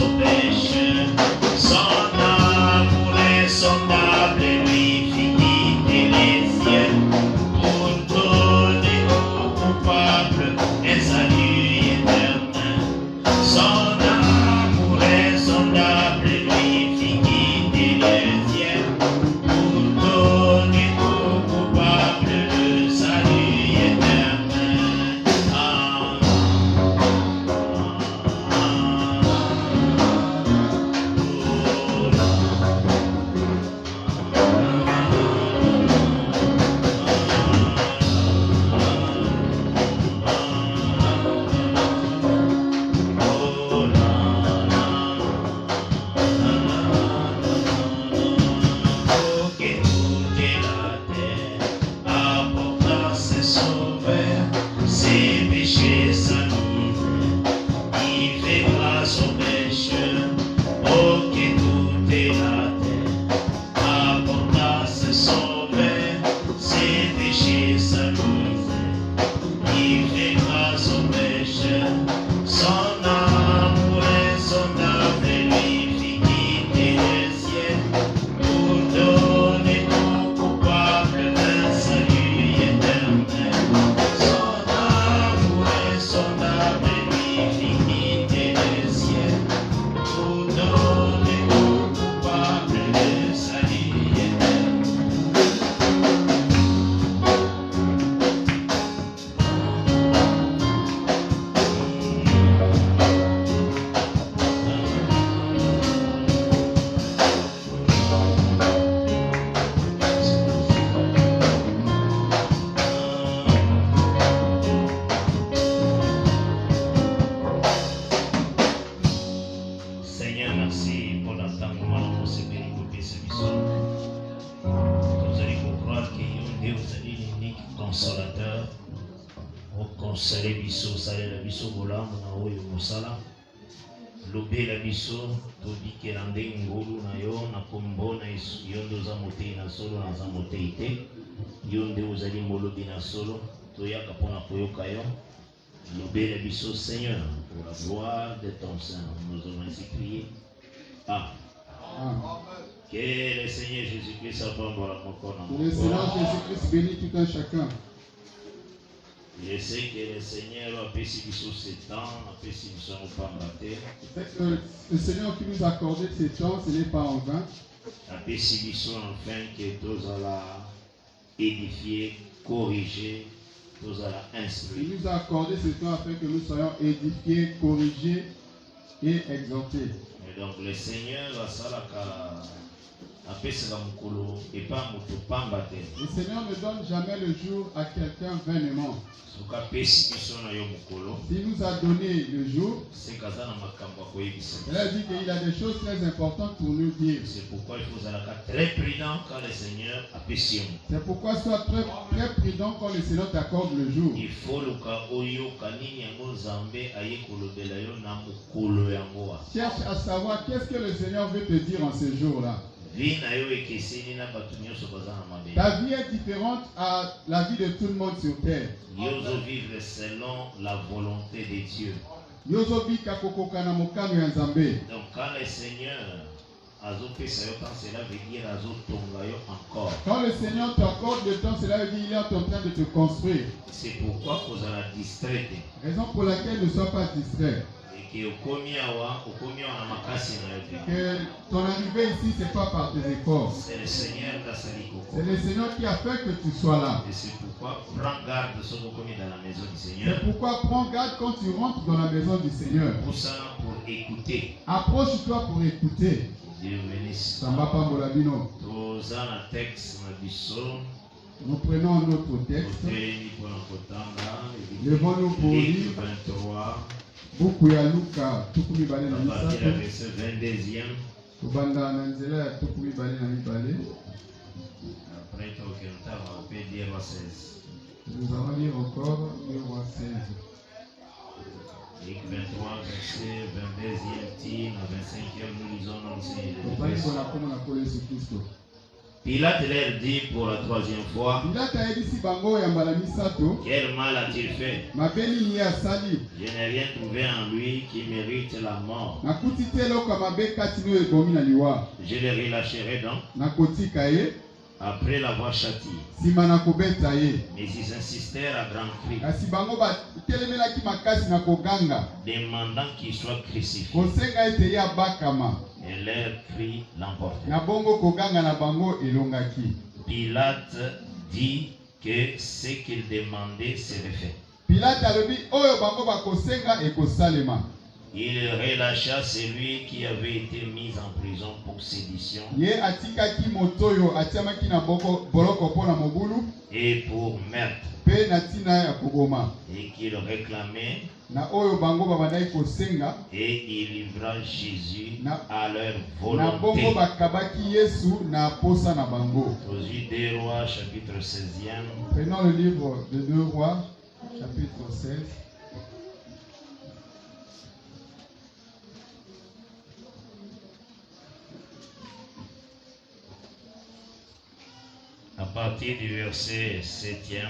aux péchés. Son amour est sondable et lui fit quitter les cieux pour donner aux coupables un salut éternel. Son amour est sondable et lui fit quitter les cieux pour donner aux coupables le salut éternel. Amen. Ses péchés, sa misère, il fait grâce aux pécheurs. Oh, que toute la terre apporta ses sauveurs. Ses péchés, sa misère, il fait grâce aux pécheurs. Son amour est sondable et lui fit quitter le ciel pour donner aux coupables un salut éternel. Son amour est sondable et lui fit quitter le ciel pour donner aux coupables le salut éternel. Seigneur, merci pour l'entendement de ce béni côté ce bisou. Vous allez croire que Yondé, vous allez l'unique consolateur. Au consoler bisou, salut la bisou, vola, mon aoui, mosala. Lobé la bisou, tobi kelande ngolu na yo, na kombo na yondo za mote na solo na za mote ite. Yondé, vous allez molobi na solo, toyaka pona koyoka yo. Lobé la bisou, Seigneur, pour la gloire de ton sein, nous allons ainsi prier. Ah. Que le Seigneur Jésus-Christ soit bon à mon corps. Que le Seigneur Jésus-Christ bénisse tout un chacun. Je sais que le Seigneur a péché sur ce temps, a péché sur nos pas battus. C'est que le Seigneur qui nous a accordé ce temps, ce n'est pas en vain. A péché sur enfin que tous allons édifier, corriger, tous allons instruire. Il nous a accordé ce temps afin que nous soyons édifiés, corrigés et exhortés. Et donc le Seigneur va s'alaka a péché dans mon colo et pas mon pas battu. Le Seigneur ne donne jamais le jour à quelqu'un vainement. S'il nous a donné le jour, il a dit qu'il a des choses très importantes pour nous dire. C'est pourquoi il faut être très prudent quand le Seigneur a péché. C'est pourquoi sois très, très prudent quand le Seigneur t'accorde le jour. Il faut le cas oyo kanini yango Nzambe aye kolobela yo na mukolo yango. Cherche à savoir qu'est-ce que le Seigneur veut te dire en ce jour-là. Ta vie est différente à la vie de tout le monde sur terre. Yozo vivre selon la volonté de Dieu. Yozo bika kokokana mokano ya Nzambe. Donc quand le Seigneur azopesa yo temps, cela veut dire azotonga yo encore. Quand le Seigneur t'accorde le temps, cela veut dire qu'il est en train de te construire. C'est pourquoi vous allez distrait. Raison pour laquelle ne sois pas distrait. Que ton arrivée ici, ce n'est pas par tes efforts. C'est le Seigneur qui a sali. C'est le Seigneur qui a fait que tu sois là. Et c'est pourquoi prends garde de ce que vous dans la maison du Seigneur. C'est pourquoi prends garde quand tu rentres dans la maison du Seigneur. Pour ça, pour écouter. Approche-toi pour écouter. Dieu bénisse. Samba Pambolabino. Nous prenons notre texte. Levons-nous pour lire. 23. Buku ya Luka tukumi bale na misato. Verset 22e. Kubanda na nzela ya tukumi bale na mibale. Après on peut dire au 16. Nous allons lire encore le roi 16. Luc 23, verset 22e, 25e, nous lisons dans le Seigneur. Pilate leur dit pour la troisième fois, quel mal a-t-il fait? Je n'ai rien trouvé en lui qui mérite la mort. Je le relâcherai donc après l'avoir châtié. Mais ils insistèrent à grands cris, demandant qu'il soit crucifié. Et leur cri l'emportait. Pilate dit que ce qu'il demandait serait fait. Il relâcha celui qui avait été mis en prison pour sédition et pour meurtre, et qu'il réclamait, et il livra Jésus à leur volonté. Aux yeux des rois, chapitre 16e. Prenons le livre de 2 rois, chapitre 16. À partir du verset 7e,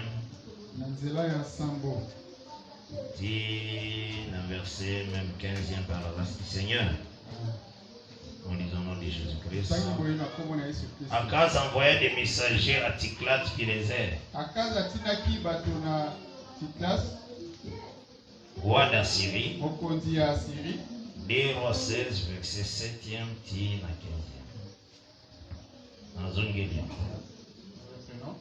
dit le verset même 15e par la grâce du Seigneur. En lisant le nom de Jésus-Christ. Akaz envoya des messagers à Tiglath-Pileser, roi d'Assyrie. 2 rois 16, verset 7e, à 15e.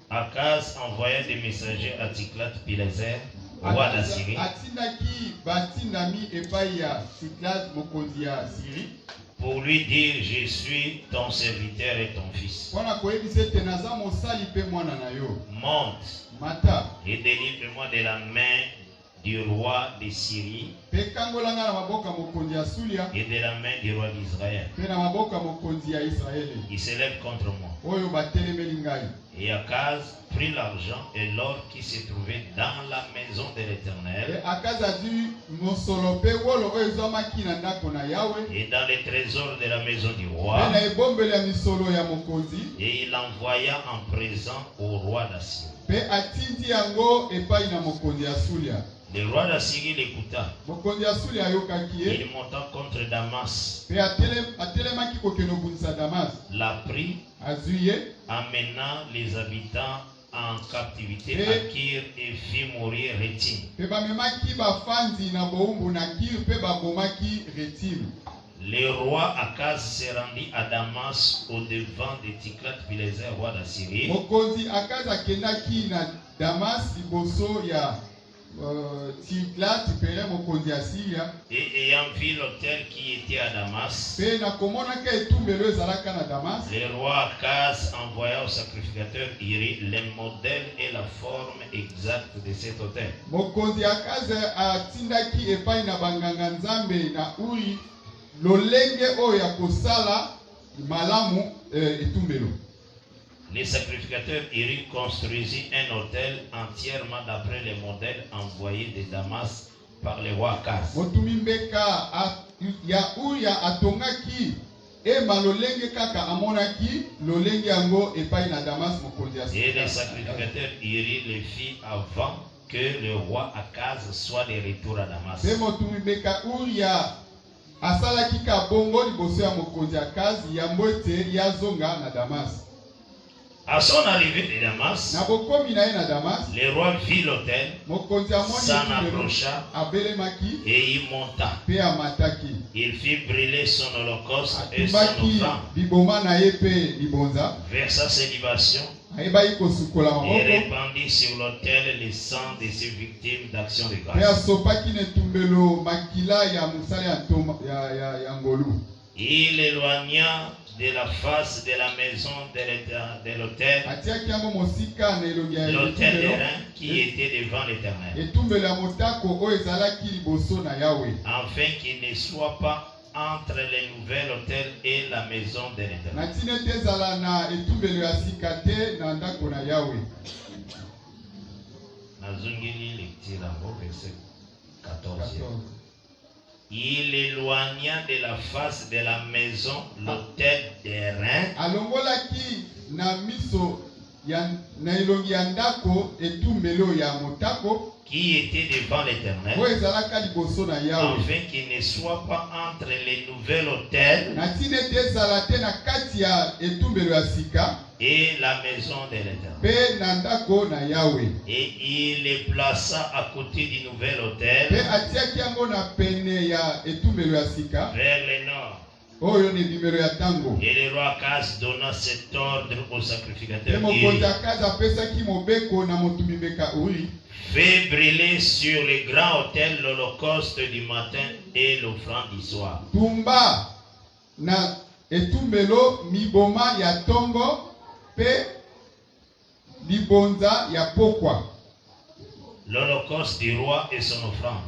Akaz envoya des messagers à Tiglath-Pileser, roi d'Assyrie, pour lui dire, je suis ton serviteur et ton fils. Monte et délivre-moi de la main du roi de Syrie et de la main du roi d'Israël. Il s'élève contre moi. Et Akaz prit l'argent et l'or qui se trouvait dans la maison de l'Éternel et dans les trésors de la maison du roi, et il envoya en présent au roi d'Assyrie. Le roi d'Assyrie l'écouta. Il monta contre Damas, l'a pris, amena les habitants en captivité à Kir et fit mourir Rétim. Le roi Akaz se rendit à Damas au devant de Tiglath-Pileser, roi d'Assyrie. Et ayant vu l'autel qui était à Damas, le roi Akaz envoya au sacrificateur Iri les modèles et la forme exacte de cet autel. Le sacrificateur Iri construisit un autel entièrement d'après les modèles envoyés de Damas par le roi Akaz. Et le sacrificateur Iri le fit avant que le roi Akaz soit de retour à Damas. À son arrivée de Damas, le roi vit l'autel, s'en approcha et y monta. Il fit brûler son holocauste et son offrande, versa ses libations et répandit sur l'autel le sang de ses victimes d'action de grâce. Il éloigna de la face de la maison de l'autel d'airain qui était devant l'Éternel, afin qu'il ne soit pas entre le nouvel autel et la maison de l'Éternel. Nazungili lecture en verset 14. Il éloigna de la face de la maison l'autel d'airain na miso ya na ilongi ya ndako etumbelo ya motako qui était devant l'Éternel, oyo ezalaka liboso na Yawe afin qu'il ne soit pas entre les nouvelles autels na ntina ete ezala te na kati ya etumbelo ya sika et la maison de l'Éternel. mpe na ndako na Yawe. Et il les plaça à côté du nouvel autel Mpe atiaki yango na pene ya etumbelo ya sika vers le nord. oyo ni bimelo ya tango. Et le roi Akaz donna cet ordre au Mpe sacrificateur mokonzi Uri: Akazi apesaki mobeko na motumbi mbeka Uri: fais brûler sur le grand autel l'holocauste du matin et l'offrande du soir. tumba na etumbelo miboma ya tongo mpe libonza ya pokwa. L'holocauste du roi et son offrande.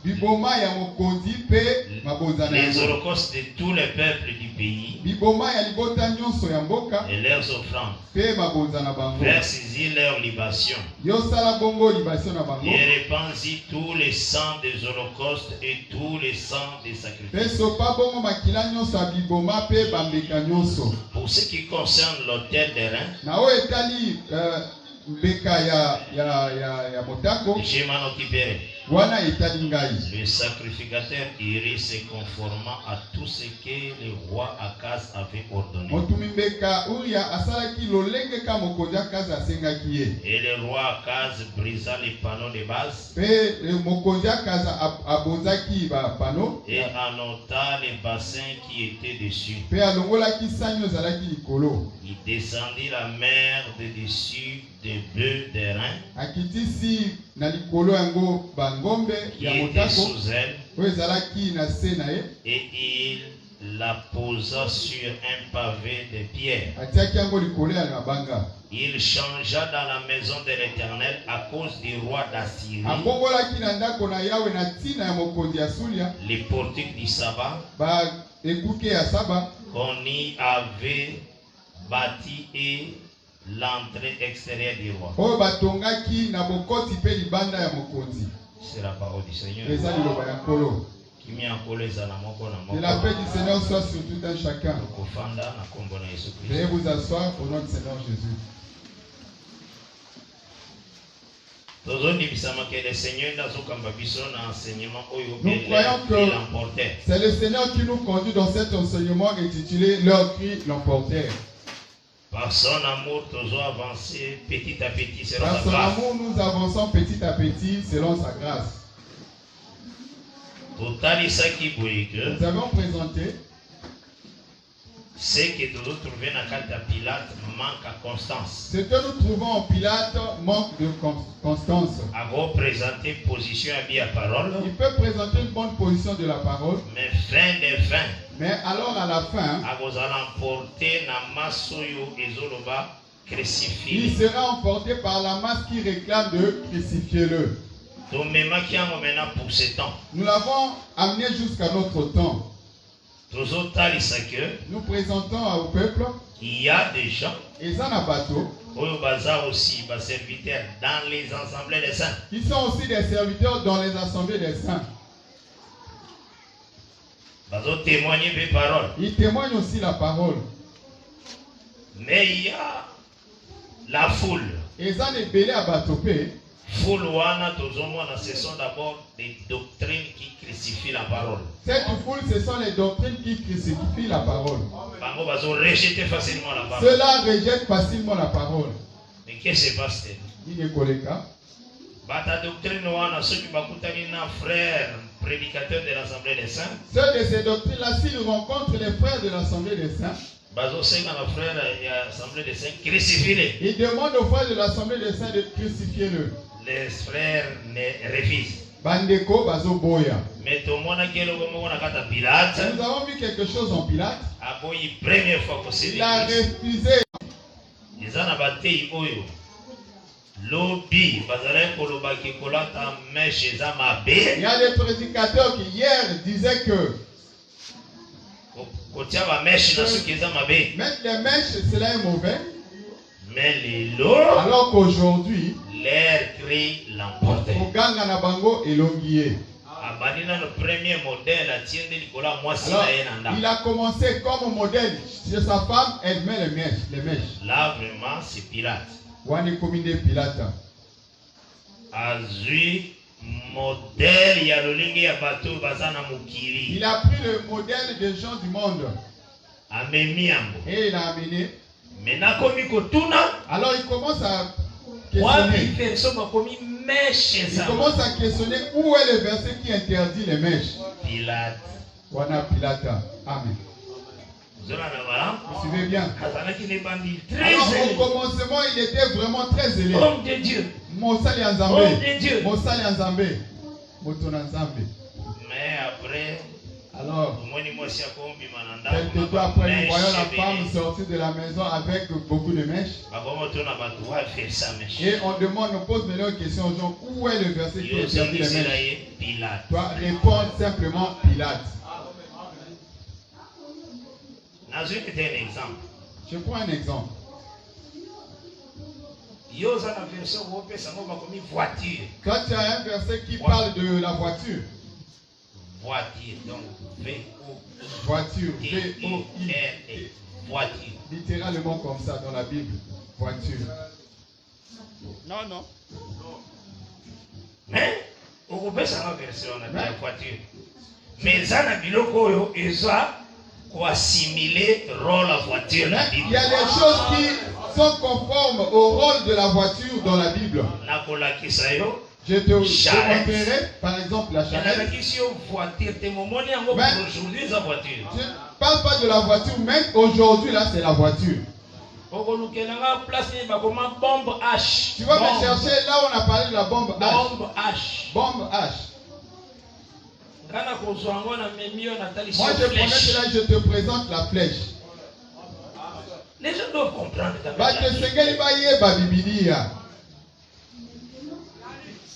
Biboma ya mokonzi mpe mabonza na Les yango. holocaustes de tous les peuples du pays Biboma ya libota nyonso ya mboka et leurs offrandes. mpe mabonza na bango. Versis-y leurs libations. Yosala bongo libasio na bango. Et répandis tous les sangs des holocaustes et tous les sangs des Mpe sacrifices. sopa bongo makila nyonso ya biboma mpe bambeka nyonso. Pour ce qui concerne l'autel des reins, Na oyo etali mbeka ya motako je m'en occuperai. wana etali ngai. Le sacrificateur irait se conformant à tout ce que le roi Akaz avait ordonné. Motumi mbeka Uria asalaki lolenge ka mokonzi Akazi asengaki ye. Et le roi Akaz brisa les panneaux de base Mpe mokonzi Akazi abonzaki bapano et annota les bassins qui étaient dessus. mpe alongolaki sanyo ezalaki likolo. Il descendit la mer de dessus des bœufs des reins Akitisi na likolo yango bangombe qui ya étaient motako sous elle oyo ezalaki na se na ye. et il la posa sur un pavé de pierre. Atiaki yango likolo ya mabanga. Il changea dans la maison de l'Éternel à cause du roi d'Assyrie Abongolaki na ndako na Yawe na ntina ya mokonzi ya Sulia les portiques du sabbat ba ekuke ya saba qu'on y avait bâti et l'entrée extérieure du roi. oyo batongaki na bokoti mpe libanda ya mokonzi. C'est la parole du Seigneur. Eza liloba ya nkolo. Kimi ankolo ezala moko na Que la moko. paix du Seigneur soit sur tout un chacun. Tokofanda na kombo na Yesu Veuillez Kristo. vous asseoir au nom du Seigneur Jésus. Tozondibisama que le Seigneur ndazokamba biso na enseignement oyo Nous croyons que il emportait. c'est le Seigneur qui nous conduit dans cet enseignement intitulé Leur cri l'emportèrent. Par son amour, toujours avancer petit à petit selon Par sa son grâce. amour, nous avançons petit à petit selon sa grâce. Totalisaki boye que Nous avons présenté ce que nous trouvons dans carte à Pilate manque à constance. ce que nous trouvons en Pilate manque de constance. À représenter position à bien parole, Il peut présenter une bonne position de la parole, mais fin de fin. mais alors à la fin, À vous allez emporter na masoyo ezoloba il crucifié. sera emporté par la masse qui réclame de crucifier-le. Donc même qui a maintenant pour ce temps. Nous l'avons amené jusqu'à notre temps. Toujours talisa que Nous présentons au peuple, il y a des gens et ça n'a pas tout, oyo baza aussi bas serviteurs dans les assemblées des saints. qui sont aussi des serviteurs dans les assemblées des saints. Bazo témoigner des paroles. Ils témoignent aussi la parole. Mais il y a la foule. Et ça n'est belé à Batopé. Foule wana tozomona, ce sont d'abord des doctrines qui crucifient la parole. Cette foule, ce sont les doctrines qui crucifient la parole. Bango bazo rejeter facilement la parole. Ceux-là rejettent facilement la parole. Mais qu'est-ce qui se passe? Il est Koleka. Bata doctrine wana soki bakutani na frère prédicateur de l'assemblée des saints. Ceux de ces doctrines-là, s'ils rencontrent les frères de l'Assemblée des saints, Bazo senga na frère ya assemblée des saints crucifie. ils demandent aux frères de l'Assemblée des saints de crucifier-le. Les frères ne refusent. Bandeko Bazo Boya. Mais tout le monde a dit que Pilate Nous avons vu quelque chose en Pilate. a boyi première fois Il a refusé. Ils ont abattu oyo. Lobby, bazare koloba ki kolata meche za Il mabe. y a des prédicateurs qui hier disaient que Kotia ba meche na suki za mabe. mettre les mèches, cela est mauvais. Mais les lots, Alors qu'aujourd'hui, leur cri l'emportait. Oganga na bango elongiye. le premier modèle Alors, il a commencé comme modèle chez sa femme, elle met les mèches. Là, vraiment, c'est Pilate. Wani kominde Pilate. Azui modèle ya lolingi ya bato bazana mukiri. Il a pris le modèle des gens du monde. Amemiambo. Et il a amené. Mena komi kotuna. Alors il commence à questionner. Il commence à questionner où est le verset qui interdit les mèches. Pilate. Wana Pilate. Amen. Vous suivez bien. Alors, au commencement, il était vraiment très zélé. Homme de Dieu. Mosali Nzambe. Homme de Dieu. Mosali Nzambe. Motona Nzambe. Mais après, alors, quelques temps après, nous voyons la femme sortir de la maison avec beaucoup de mèches. Et on demande, on pose maintenant une question aux gens, où est le verset qui interdit les mèches? Toi, réponds simplement Pilate. Je prends un exemple. Quand tu as un verset qui parle de la voiture. Voiture, donc voiture, V-O-I-R-E. Voiture. Littéralement comme ça dans la Bible. Voiture. Non, non. Mais, on peut savoir version de la voiture. Mais ça n'a biloko et ça pour assimiler le rôle de la voiture. Il y a des choses qui sont conformes au rôle de la voiture dans la Bible. Je te montrerai par exemple la charrette. Mais je ne parle pas de la voiture, mais aujourd'hui là c'est la voiture. Tu vas me chercher là où on a parlé de la bombe H. Bombe H. Moi je promets que là je te présente la flèche. Les gens doivent comprendre.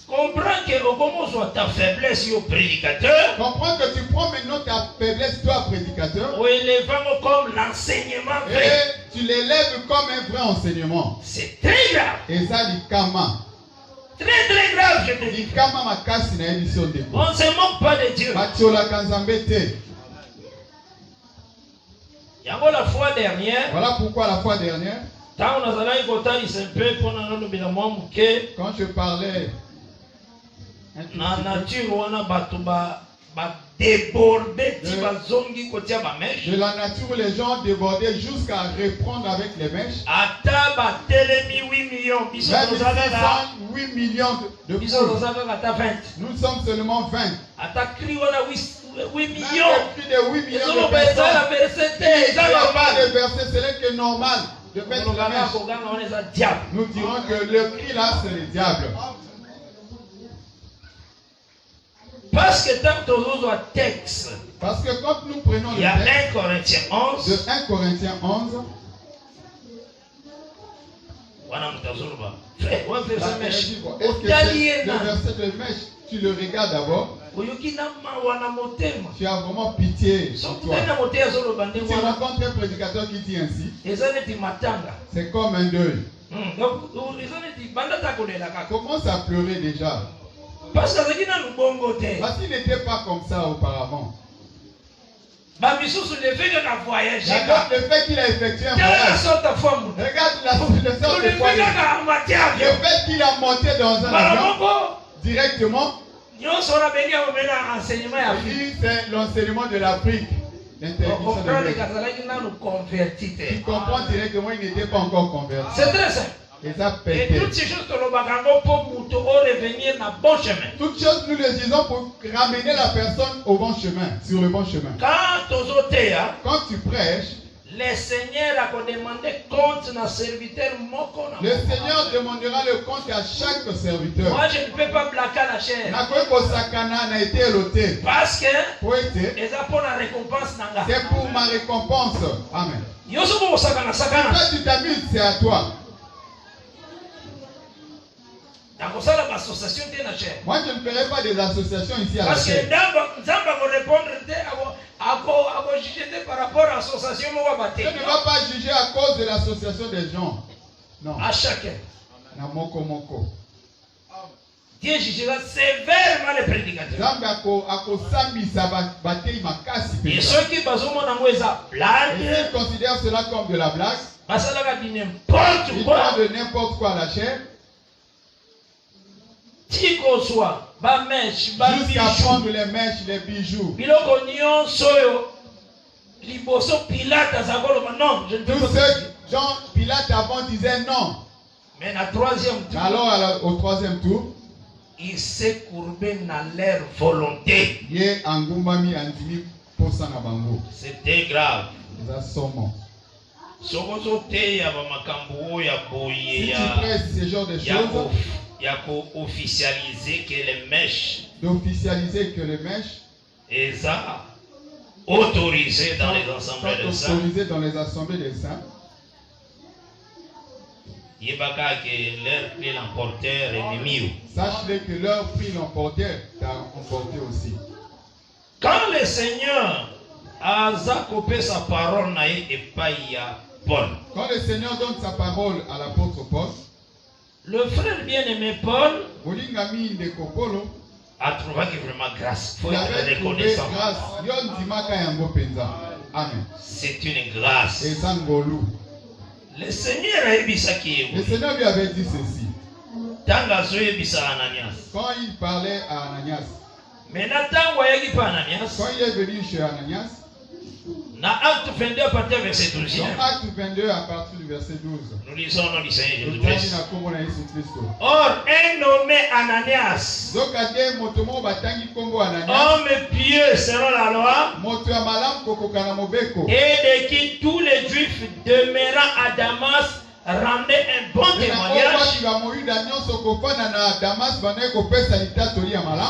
Comprends que comment ta faiblesse au prédicateur. Comprends que tu prends maintenant ta faiblesse toi prédicateur. Ou élève comme l'enseignement vrai. Et tu l'élèves comme un vrai enseignement. C'est très grave. Et ça dit kama. Très très grave je te dis. On ne se moque pas de Dieu. La fois dernière. Voilà pourquoi la fois dernière. Quand je parlais na nature wana bato ba déborder de la nature, les gens débordaient jusqu'à reprendre avec les mèches. Ata ba telemi 8 millions biso 8 millions de biso 20. Nous sommes seulement 20. Ata cri wana 8 millions. Plus de 8 millions de personnes. Il n'y a pas de verset, c'est que normal de mettre la mèche. Nous dirons que le cri là c'est le diable. Parce que tant que nous avons texte. Parce que quand nous prenons le texte, 1 Corinthiens 11. De 1 Corinthiens 11. Le verset de mèche, tu le regardes d'abord. Tu as vraiment pitié sur toi. Tu rencontres un prédicateur qui dit ainsi. C'est comme un deuil. Commence à pleurer déjà. Parce qu'il n'était pas comme ça auparavant. Le fait qu'il a effectué un voyage. Regarde la sorte de voyage. Le fait qu'il a monté dans un avion directement. C'est l'enseignement de l'Afrique. Il comprend directement, il n'était pas encore converti. C'est très simple. Et toutes ces choses pour revenir dans le bon chemin. Toutes choses nous les disons pour ramener la personne au bon chemin, sur le bon chemin. Quand tu prêches, le Seigneur a demandé compte à serviteur. Le Seigneur demandera le compte à chaque serviteur. Moi je ne peux pas plaquer la chair. Parce que c'est pour ma récompense. Amen. Toi tu t'amuses, c'est à toi. Moi je ne ferai pas des associations ici à la terre. Parce que Nzamba va répondre par rapport à l'association. Je ne vais pas juger à cause de l'association des gens. Non. À chacun. Na moko moko. Dieu jugera sévèrement les prédicateurs. Et ceux qui considèrent cela comme de la blague, n'importe quoi, de n'importe quoi à la chair, jusqu'à prendre les mèches, les bijoux. Tous ceux, Jean Pilate avant disait non. Mais alors au troisième tour, il s'est courbé dans leur volonté. C'était grave. Si tu presses ce genre de choses, il y a officialiser que les mèches, et ça autorisé dans les assemblées de saints. Sache-le que leur prix l'emporteur t'a emporté aussi. Quand le Seigneur a coupé sa parole, quand le Seigneur donne sa parole à l'apôtre Paul, le frère bien-aimé Paul a trouvé que vraiment grâce. Il avait trouvé grâce. Amen. C'est une grâce. Le Seigneur lui avait dit ceci. Quand il parlait à Ananias, quand il est venu chez Ananias, dans Acte 22 à partir du verset 12. Acte 22 à partir du verset 12. Nous lisons le nom du Seigneur Jésus-Christ. Or, un nommé Ananias, homme pieux selon la loi, et de qui tous les Juifs demeurant à Damas rendaient un bon témoignage,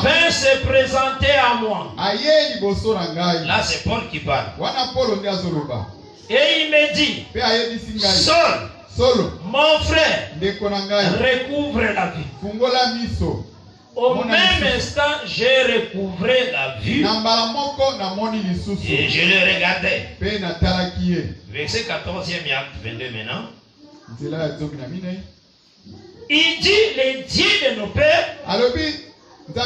vint se présenter à moi. Là, c'est Paul qui parle. Et il me dit, Saul, mon frère, recouvre la vie. Au même instant, j'ai recouvré la vue. Et je le regardais. Verset 14e et acte 22 maintenant. Il dit, les dieux de nos pères t'a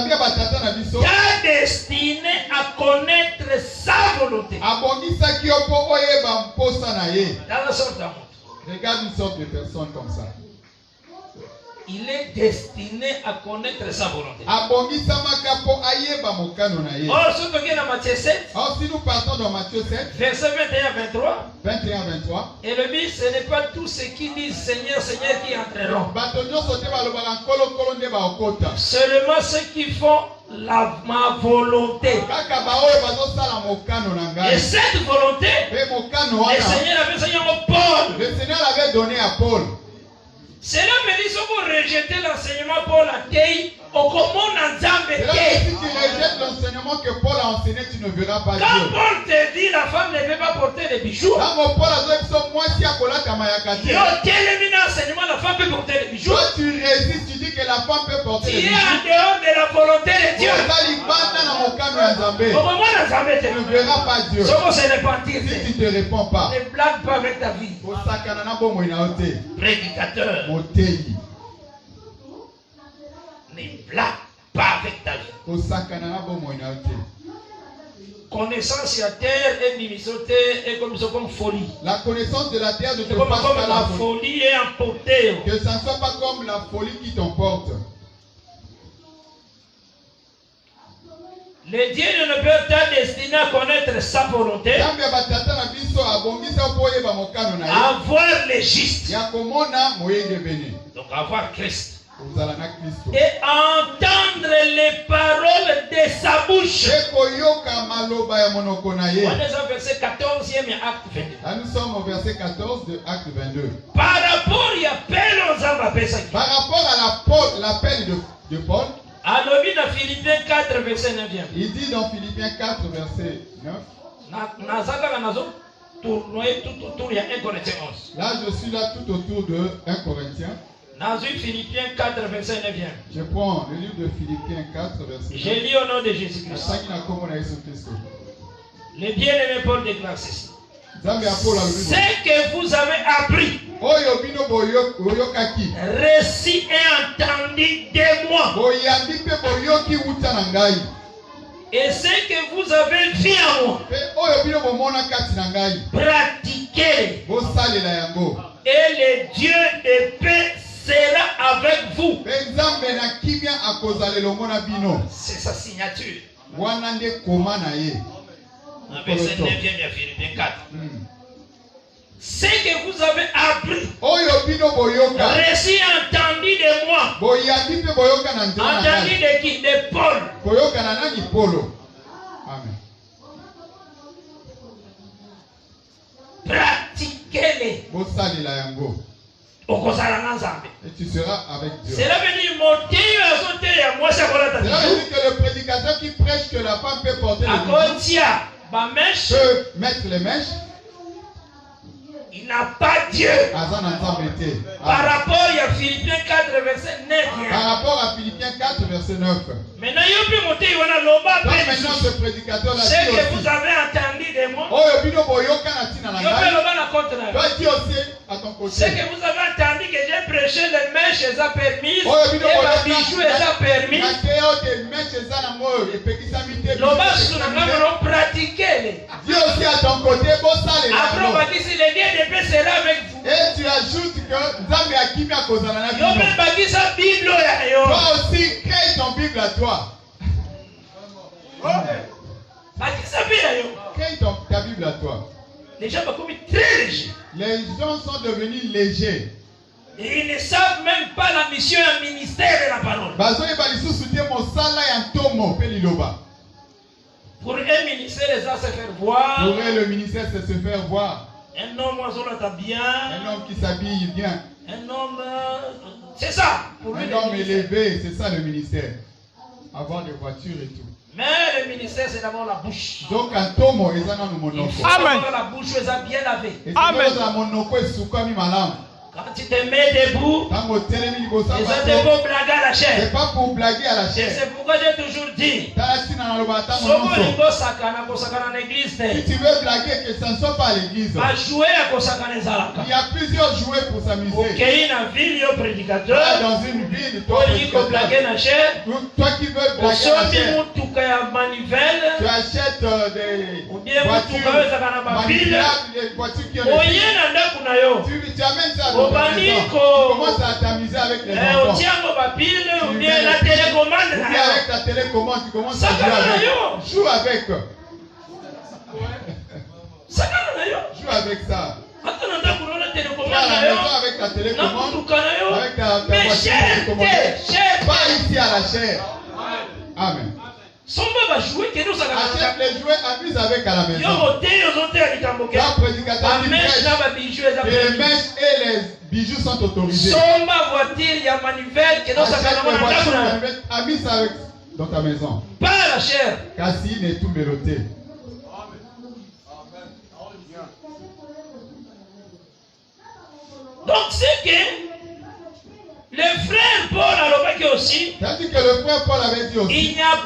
destiné à connaître sa volonté. Dans la sorte d'amour. Regarde une sorte de personne comme ça. Il est destiné à connaître sa volonté. Or, si nous partons dans Matthieu 7, verset 21 à 23, et le but, ce n'est pas tous ceux qui disent Seigneur, Seigneur qui entreront. Seulement ceux qui font ma volonté. Et cette volonté, le Seigneur l'avait donné à Paul. Cela me dit, si vous rejetez l'enseignement Paul a dit, au comment si tu rejettes l'enseignement que Paul a enseigné, tu ne verras pas Dieu. Quand Paul te dit la femme ne peut pas porter des bijoux, toi tu résistes, tu dis que la femme peut porter des bijoux. Tu es en dehors de la volonté de Dieu. Tu ne verras pas Dieu. Si tu ne te réponds pas, ne blague pas avec ta vie. Prédicateur, ne blague pas avec ta vie. Connaissance sur la terre est ministrée et comme folie. La connaissance de la terre ne te passe pas la folie est emportée. Que ça ne soit pas comme la folie qui t'emporte. Les dieux de nos pères t'ont destiné à connaître sa volonté, à voir les justes, donc à voir Christ, et entendre les paroles de sa bouche. On est au verset 14e et acte 22. Là, nous sommes au verset 14 de acte 22. Par rapport à l'appel de Paul, Philippiens 4 verset 9. Il dit dans Philippiens 4 verset 9. Là, je suis là tout autour de 1 Corinthiens. Philippiens 4 verset 9. Je prends le livre de Philippiens 4 verset 9. Je lis au nom de Jésus-Christ. Le bien-aimé Paul déclare ceci. Ce que vous avez appris Récit et entendu de moi. Et ce que vous avez vu en moi, pratiquez. Et le Dieu de paix sera avec vous. C'est sa signature. Verset 9, Philippiens 4. Ce que vous avez appris, récit entendu de moi, entendu de qui? De Paul. Pratiquez-les. Et tu seras avec Dieu. Cela veut dire que le prédicateur qui prêche que la femme peut porter les mèches, peut mettre les mèches. Il n'a pas Dieu. Par rapport à Philippiens 4, verset 9. Par rapport à Philippiens 4, verset 9. Maintenant, ce prédicateur-là, ce que vous avez entendu de moi, toi dis aussi à ton côté. ce que vous avez entendu que j'ai prêché les mèches, elles ont permis, et ma bijou, elles ont permis. Pratiquez-les. Dis aussi à ton côté, après, on va dire si le Dieu de paix sera avec vous. Et tu ajoutes que Nzambe akimi akozala na bino. Toi aussi, crée ton Bible à toi. Crée ta Bible à toi. Les gens sont très légers. Les gens sont devenus légers. Et ils ne savent même pas la mission et le ministère de la parole. Pour un ministère, les gens se faire voir. Pour eux, le ministère, c'est se faire voir. Un homme bien. Un homme qui s'habille bien. Un homme, c'est ça. Pour lui, un homme élevé, c'est ça le ministère. Avoir des voitures et tout. Mais le ministère, c'est d'abord la bouche. Donc, un tomo, ils en ont mon il faut avoir la bouche, ils ont bien lavé. Amen. Quand tu te mets debout, ils ont de beaux blagues à la chair. C'est pas pour blaguer à la chair. C'est pourquoi j'ai toujours dit, si tu veux blaguer, que ça ne soit pas à l'église. Il y a plusieurs jouets pour s'amuser. Dans une ville, toi qui veux blaguer à la chair, tu achètes des voitures manipulables, des voitures qui ont des tu amènes ça dans ta maison. Tu commences à t'amuser avec les enfants. Ou bien avec ta télécommande, tu commences à jouer avec. Joue avec. Joue avec ça. Tu vas à la maison avec ta télécommande, avec ta voiture télécommandée. Pas ici à la chair. Amen. Achète les jouets, amuse avec à la maison. La prédicateur dit les mèches et les bijoux sont autorisés. Achète les voitures, amuse avec dans ta maison. Pas la chair. Cassine est tout mélodé. Donc c'est que le frère Paul a dit aussi, c'est-à-dire que le frère Paul avait dit aussi, il n'y a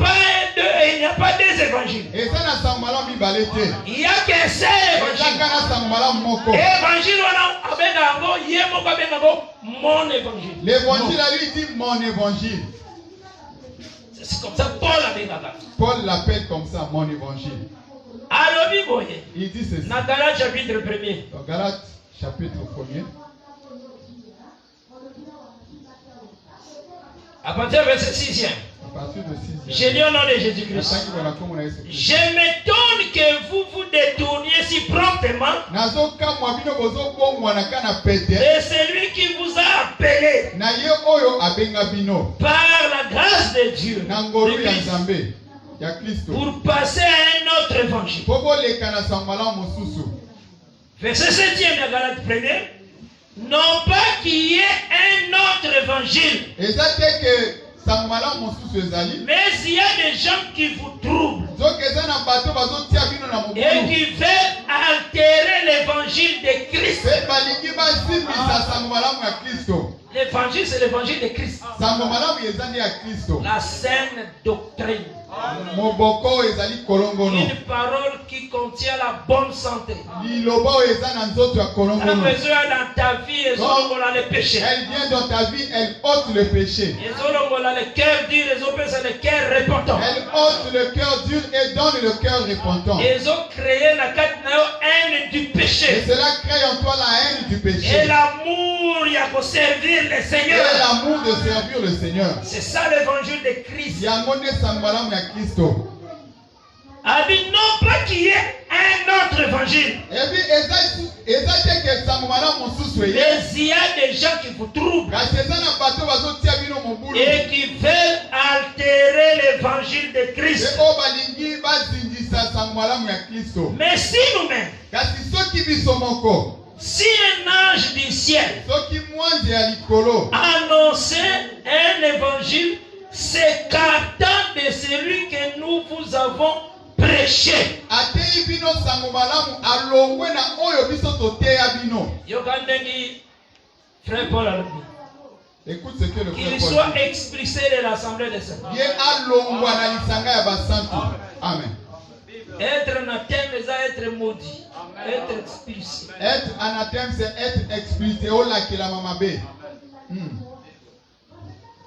pas deux évangiles. Et ça n'a pas mal il n'y a qu'un seul évangile. Évangile mon évangile. L'évangile à lui dit mon évangile. C'est comme ça Paul avait dit. Paul l'appelle comme ça mon évangile. Il dit ceci. Dans Galates chapitre 1er. Dans Galates chapitre 1er. À partir du verset 6e. J'ai lu au nom de Jésus-Christ. Je m'étonne que vous vous détourniez si promptement de celui qui vous a appelé par la grâce de Dieu de Christ, pour passer à un autre évangile. Verset 7e de Galates 1er. Non pas qu'il y ait un autre évangile. Mais il y a des gens qui vous troublent et qui veulent altérer l'évangile de Christ. L'évangile l'évangile, c'est l'évangile de Christ. La saine doctrine. Une parole qui contient la bonne santé. Elle a besoin dans ta vie et les péchés. Elle vient dans ta vie, elle ôte le péché. Le cœur dur, le cœur repentant. Elle ôte le cœur dur et donne le cœur repentant. Ils ont créé la haine du péché. Et cela crée en toi la haine du péché. Et l'amour, il y a pour servir le Seigneur. Et l'amour de servir le Seigneur. C'est ça l'évangile de Christ. A dit non pas qu'il y ait un autre évangile. Mais il y a des gens qui vous troublent et qui veulent altérer l'évangile de Christ. Mais si nous-mêmes, si un ange du ciel annonçait un évangile s'écartant de celui que nous vous avons prêché, frère Paul a dit, écoute ce que le frère qu'il Paul soit dit. expulsé de l'assemblée des saints. Amen. Être anathème, c'est être maudit. Être expulsé. Être anathème, c'est être expulsé. Oh là, qui la maman bé.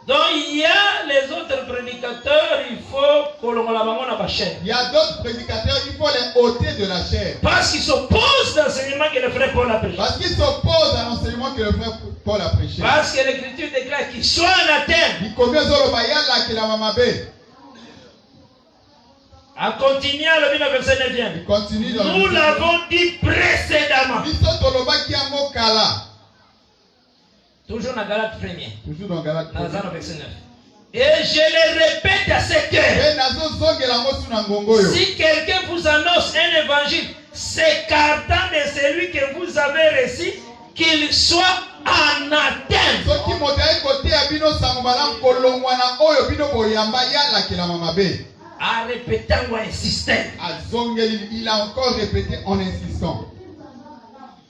Donc il y a les autres prédicateurs, il faut que l'on la chair. Il y a d'autres prédicateurs, il faut les ôter de la chair. Parce qu'ils s'opposent à l'enseignement que le frère Paul a prêché. Parce qu'ils s'opposent à l'enseignement que le frère Paul a prêché. Parce que l'écriture déclare qu'il soit anathème. Il convient de là qui la maman bé. À continuer le verset 9. Il continue dans nous l'avons dit précédemment. Toujours dans Galate 1er. Toujours dans Galate 1er. Verset 9. Et je le répète à cette heure. Si quelqu'un vous annonce un évangile s'écartant de celui que vous avez reçu, qu'il soit anathème. En répétant ou insistant. Il a encore répété en insistant.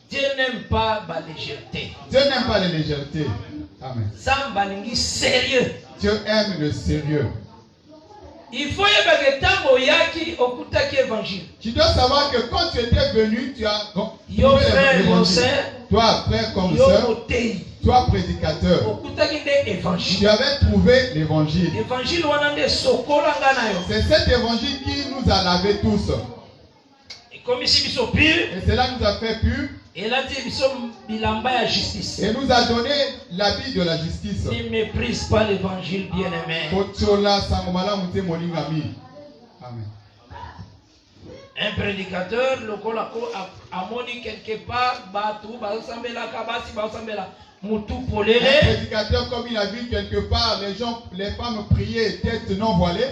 Dieu n'aime pas la légèreté. Dieu n'aime pas la légèreté. Amen. Sérieux. Dieu aime le sérieux. Il faut que tu dois savoir que quand tu étais venu, tu as toi frère comme sœur, toi prédicateur, tu avais trouvé l'évangile. C'est cet évangile qui nous a lavé tous. Et cela nous a fait pur. Et nous a donné l'habit de la justice. Ne méprise pas l'évangile, bien-aimé. Amen. Un prédicateur, le quelque part, un prédicateur, comme il a vu quelque part, les femmes priaient tête non voilée.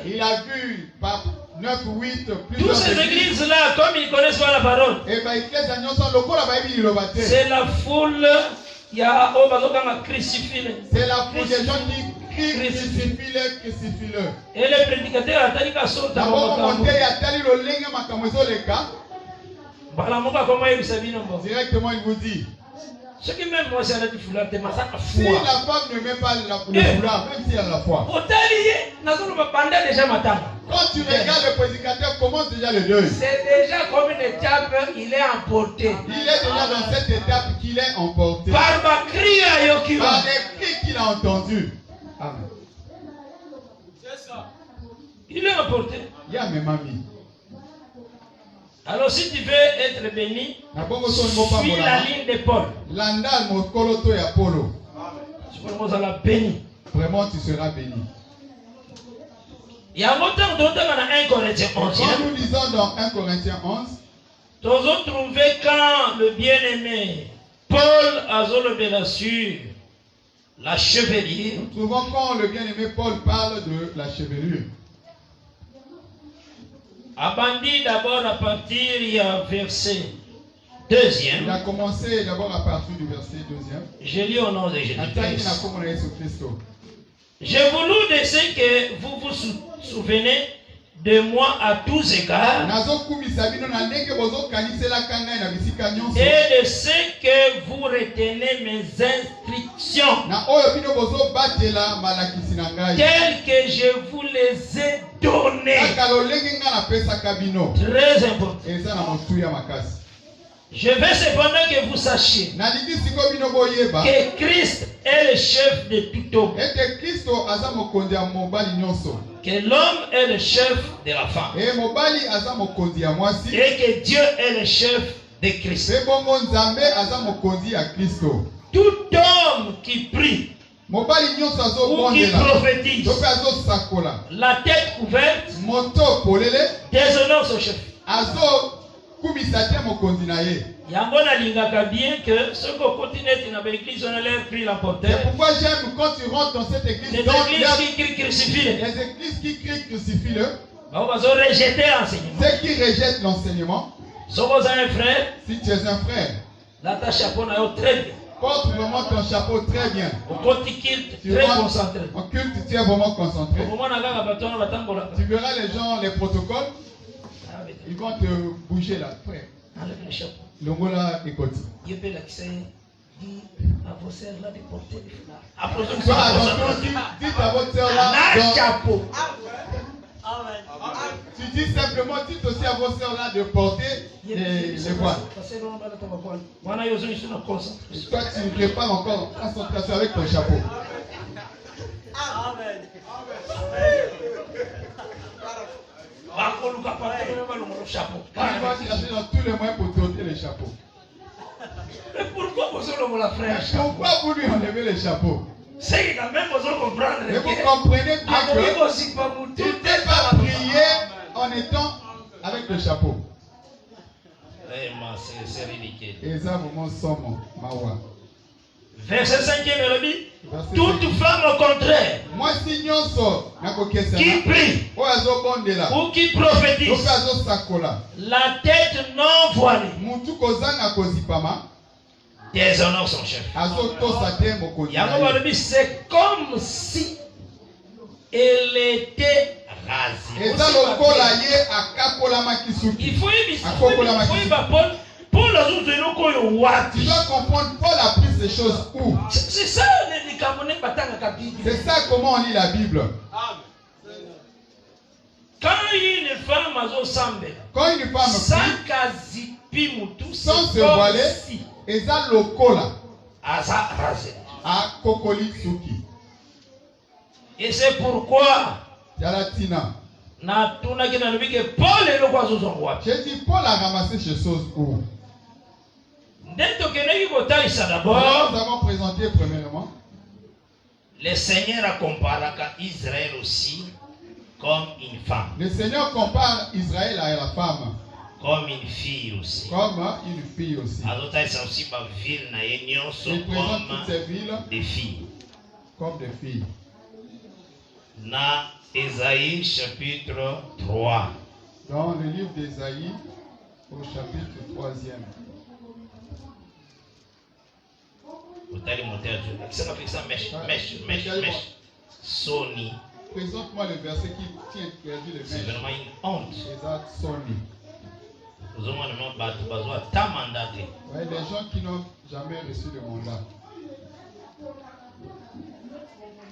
Il a vu par 9 ou 8 toutes ces églises-là, comme ils connaissent pas la parole, c'est la foule. C'est la foule des gens qui crient crucifie-le. Et le prédicateur a dit qu'à sauter. Directement il vous dit. Ce qui même moi c'est la foulard de massacre. Si la femme ne met pas le foulard, même si elle a la foi. Quand tu regardes le prédicateur, commence déjà le deuil. C'est déjà comme une étape, il est emporté. Il est déjà dans cette étape qu'il est emporté. Par les cris qu'il a entendus. Amen. Il est emporté. Il y a mes mamies. Alors si tu veux être béni, suis la ligne de Paul. Vraiment tu seras béni. Il y a longtemps dans 1 Corinthiens 11. Quand nous lisons dans 1 Corinthiens 11, nous avons trouvé quand le bien-aimé Paul a levé sur la chevelure. Nous trouvons quand le bien-aimé Paul parle de la chevelure. Abandi d'abord à partir du verset 2e. Il a commencé d'abord à partir du verset 2e. Je lis au nom de Jésus-Christ. Je vous loue de ce que vous vous souvenez de moi à tous égards et de ce que vous retenez mes instructions telles que je vous les ai données. Très important. Je veux cependant que vous sachiez que Christ est le chef de tout homme. Que l'homme est le chef de la femme. Et que Dieu est le chef de Christ. Tout homme qui prie ou qui prophétise, la tête couverte, déshonore son chef. Yango nalingaka bien que ce qu'on continue dans l'église, on a l'air pris la portée. C'est pourquoi j'aime quand tu rentres dans cette église. Les églises qui crucifient. Les églises qui crucifient le. Rejeter l'enseignement. Ceux qui rejettent l'enseignement. Si vous êtes un frère. Si tu es un frère. Là ta chapeau na yo très bien. Porte vraiment ton chapeau très bien. Au côté culte, très concentré. En culte, tu es vraiment concentré. Tu verras les gens, les protocoles. Ils vont te bouger là, frère. Enlève le chapeau. Longola écoute. Dieu peut l'accès. Dis à vos sœurs là de porter des foulards. Dites à votre sœur là. Un chapeau. Tu dis simplement, dites aussi à vos sœurs là de porter les voiles. Toi, tu ne fais pas encore concentration avec ton chapeau. Amen. Il va chercher dans tous les moyens pour t'ôter les chapeaux. Mais pourquoi vous la frère? Pourquoi vous lui enlevez les chapeaux? C'est quand même vous comprendre. Et vous comprenez bien que tu ne peux pas prier en étant avec le chapeau. C'est ridicule. Et ça, vous sommes mawa. Verset 5e, toute femme au contraire qui prie ou qui prophétise la tête non voilée déshonore son chef. C'est comme si elle était rasée. Il faut Paul tu dois comprendre, Paul a pris ces choses où? C'est ça, c'est ça comment on lit la Bible. Quand une femme sans se voiler, et ça lokola a kokoli suki. Et c'est pourquoi Yalatina. J'ai dit Paul a ramassé ces choses où? D'abord, nous avons présenté premièrement. Le Seigneur a comparé Israël aussi comme une femme. Le Seigneur compare Israël à la femme. Comme une fille aussi. Comme une fille aussi. Il présente toutes ces villes des filles. Comme des filles. Dans Ésaïe chapitre 3. Dans le livre d'Ésaïe au chapitre 3e. Sony. Présente-moi le verset qui tient dit le c'est vraiment une honte. Sony. Ouais, les gens qui n'ont jamais reçu le mandat.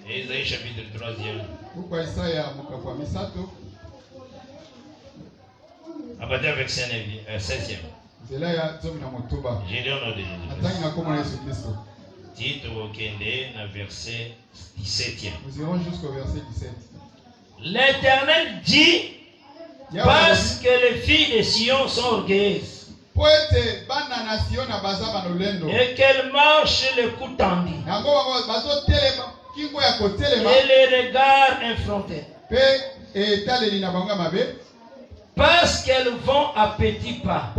Ésaïe chapitre 3e. Pourquoi Isaïa mukapwa misato? À partir du verset 16e. C'est là ya zomi na motoba. Gédéon de Jésus. Ataki na komona Yesu Kristo. Tite okende na verset 17e. Nous irons jusqu'au verset 17. L'Éternel dit parce que les filles de Sion sont orgueilleuses et qu'elles marchent le cou tendu et les regards effrontés, parce qu'elles vont à petits pas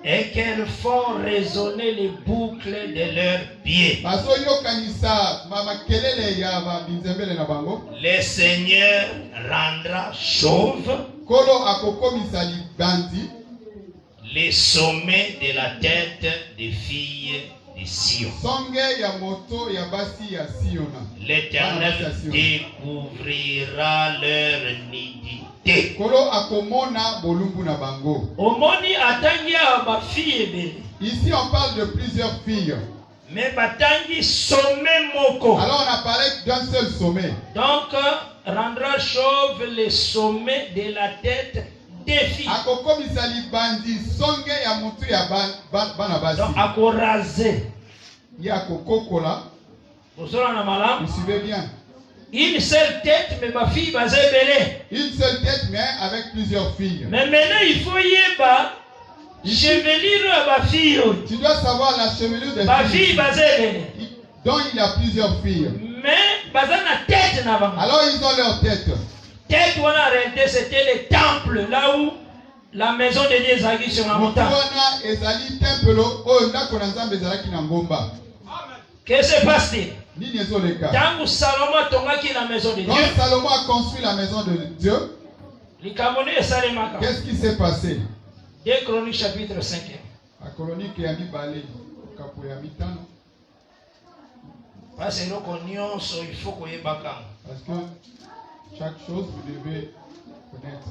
et qu'elles font résonner les boucles de leurs pieds. Le Seigneur rendra chauve les sommets de la tête des filles de Sion. L'Éternel découvrira leur nudité. Omoni atangia ba fille ebele. Ici on parle de plusieurs filles. Mais batangi sommet moko. Alors on a parlé d'un seul sommet. Donc rendra chauve le sommet de la tête des filles. Donc akoraser. Vous suivez bien. Une seule tête, mais ma fille va zébélé. Une seule tête, mais avec plusieurs filles. Mais maintenant, il faut y avoir chevelure à ma fille. Tu dois savoir la chevelure des filles. Ma fille va zébélé. Donc il y a plusieurs filles. Mais, bazana tête n'a pas. Alors ils ont leur tête. Tête, on a arrêté, c'était le temple, là où la maison de Dieu est sur la montagne. Qu'est-ce qui se passe-t-il? Quand Salomon a tombé la maison de Dieu, quand Salomon a construit la maison de Dieu, qu'est-ce qui s'est passé? 2 Chroniques chapitre 5. La chronique est mis balé au mitano. Parce que il faut qu'on y ait bakang. Parce que chaque chose vous devez connaître.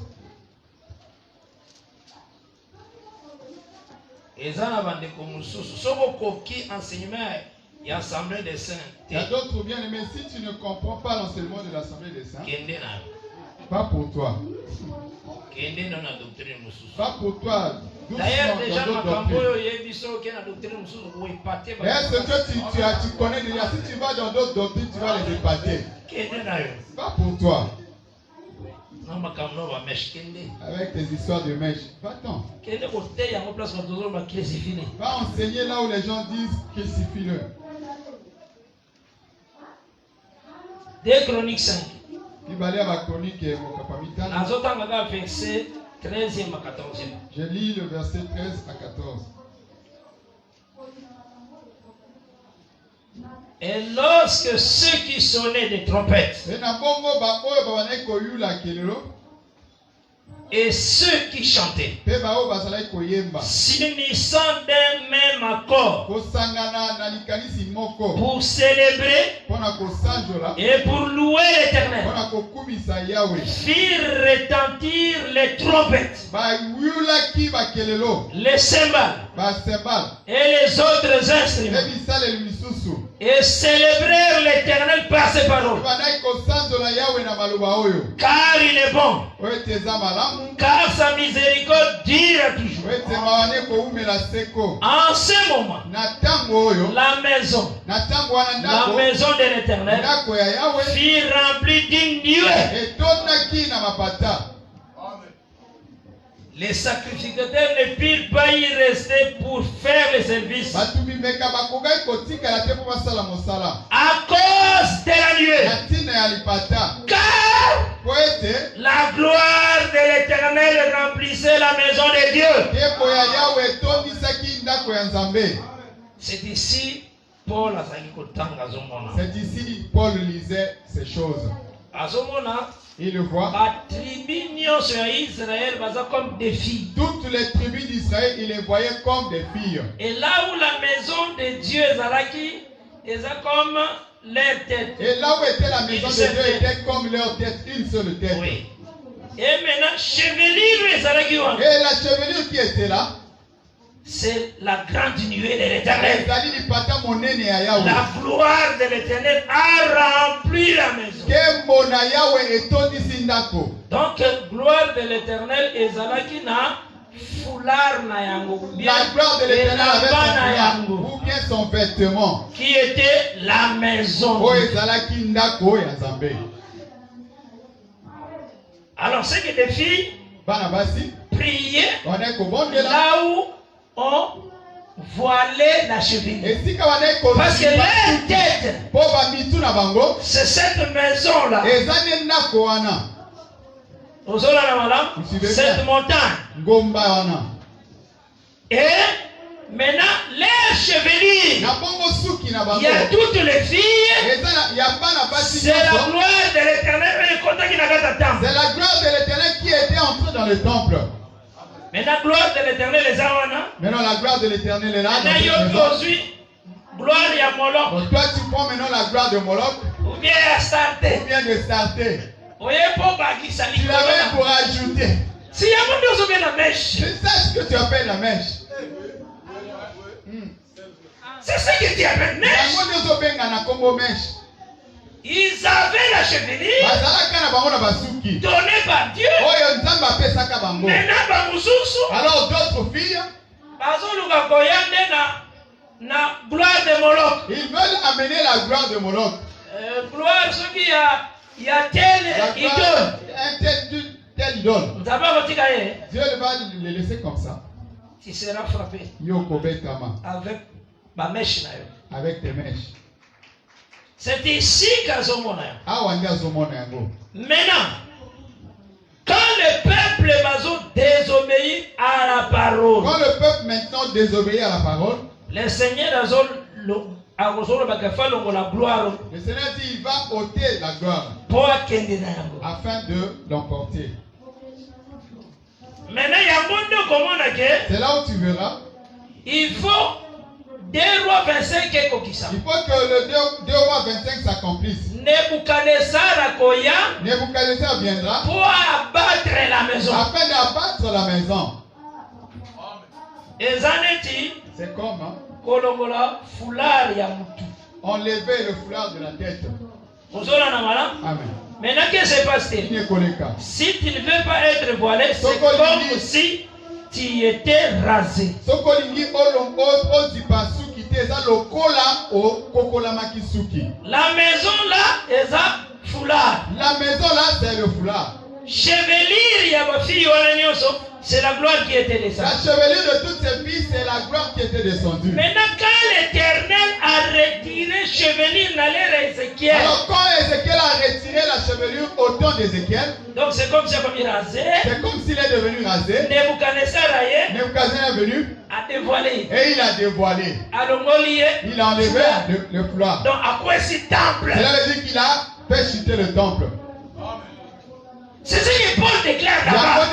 Et ça n'a pas de commensous. Sobo koki enseignement. Il y a l'Assemblée des Saints. Il y a d'autres bien-aimés. Si tu ne comprends pas l'enseignement de l'Assemblée des Saints, pas pour toi. Pas pour toi. D'ailleurs, déjà, mais ce que tu connais déjà, si tu vas dans d'autres doctrines, tu vas les épater. Pas pour toi. Avec tes histoires de mèches. Va-t'en. Va enseigner là où les gens disent crucifie-le. 2 Chroniques 5. Verset 13e à 14e. Je lis le verset 13 à 14. Et lorsque ceux qui sonnaient des trompettes et ceux qui chantaient s'unissant d'un même accord pour célébrer et pour louer l'Éternel, firent retentir les trompettes, les cymbales et les autres instruments, et célébrèrent l'Éternel par ses paroles. Car il est bon, car sa miséricorde dure toujours. En ce moment, la maison de l'Éternel fut remplie d'une nuée. Les sacrificateurs ne purent pas y rester pour faire le service à cause de la nuée. Car la gloire de l'Éternel remplissait la maison de Dieu. C'est ici Paul a C'est ici Paul lisait ces choses. Il le voit. Comme des filles. Toutes les tribus d'Israël, il les voyait comme des filles. Et là où la maison de Dieu est comme leur tête. Et là où était la maison de Dieu était comme leur tête, une seule tête. Oui. Et maintenant, chevelure. Et la chevelure qui était là, c'est la grande nuée de l'Éternel. La gloire de l'Éternel a rempli la maison. Donc, gloire de l'Éternel est zalaki na foulard na yango. La gloire de l'Éternel avait son foulard, ou bien son vêtement, qui était la maison. Alors, c'est que les filles priaient là où on voilait la cheville. Parce que leur tête, c'est cette maison-là. Cette montagne. Et maintenant, les chevelures, il y a toutes les filles. C'est la gloire de l'Éternel. C'est la gloire de l'Éternel qui était entrée dans le temple. Maintenant, la gloire de l'Éternel est là. Maintenant, la gloire de l'Éternel est là. gloire ya Moloch. Donc toi tu prends maintenant la gloire de Moloch. Ou bien Astarté. Ou bien de Astarté. Tu l'avais pour ajouter. Si il y a la mèche. C'est ça ce que tu appelles la mèche. C'est ce que tu appelles mèche. Ils avaient la chevelure donnée par Dieu. Alors d'autres filles, na gloire de Moloch. Ils veulent amener la gloire de Moloch. Gloire, ce qui y a tel idole. Un tel idole. Dieu va le laisser comme ça. Tu seras frappé. Avec ma mèche. Avec tes mèches. C'est ici qu'Azomona. Maintenant, quand le peuple désobéit à la parole. Quand le peuple maintenant désobéit à la parole. Le Seigneur la gloire. Le Seigneur dit il va ôter la gloire. Afin de l'emporter. C'est là où tu verras. Il faut 2 rois 25 il faut que le 2 rois 25 s'accomplisse. Nebuchadnezzar viendra pour abattre la maison. Afin d'abattre la maison. C'est comme enlever le foulard de la tête. Amen. Maintenant, qu'est-ce qui se passe? Si tu ne veux pas être voilé, c'est comme si tu étais rasé. La maison là est un foulard. La maison là c'est le foulard. C'est la gloire qui était descendue. La chevelure de toutes ces filles, c'est la gloire qui était descendue. Maintenant, quand l'Éternel a retiré chevelure dans l'ère d'Ézéchiel. Alors, quand Ézéchiel a retiré la chevelure au temps d'Ézéchiel. Donc, c'est comme s'il est rasé. C'est comme s'il est devenu rasé. Nebuchadnezzar est venu. A dévoilé. Et il a dévoilé. Il a enlevé le foulard. Donc, à quoi ce temple? Cela veut dire qu'il a fait chuter le temple. C'est ce que Paul déclare là-bas.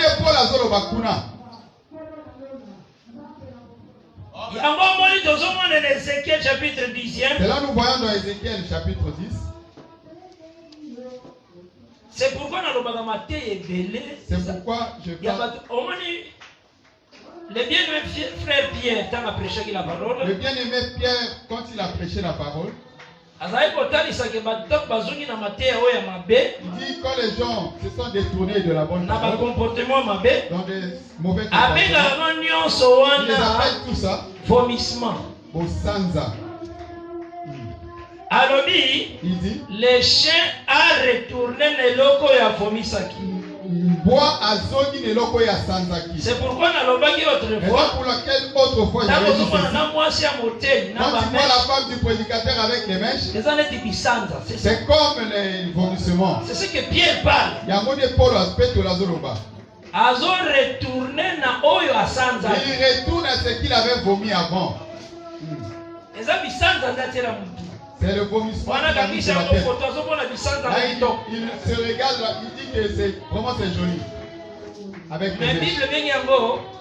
Il y a un moment dans Ézéchiel chapitre 10e. C'est là nous voyons dans Ézéchiel chapitre 10. C'est pourquoi dans le Bagamate est belé. C'est pourquoi je parle. Le bien-aimé frère Pierre, quand il a prêché la parole. Le bien-aimé Pierre, quand il a prêché la parole. Il dit quand les gens se sont détournés de la bonne parole dans des mauvais comportements, il les appelle tout ça vomissement. Alors il dit les chiens a retourné les locaux et a vomi Saki. C'est pourquoi dans le bagage autrefois, pour laquelle autrefois j'avais dit ceci. Quand tu vois la femme du prédicateur avec les mèches, c'est comme les vomissements. C'est ce que Pierre parle. Il y a un mot de Paul aspect de la zoloba. Il retourne à ce qu'il avait vomi avant. C'est le vomissement. Là, il se regarde là, il dit que c'est vraiment joli. Avec mais les Bible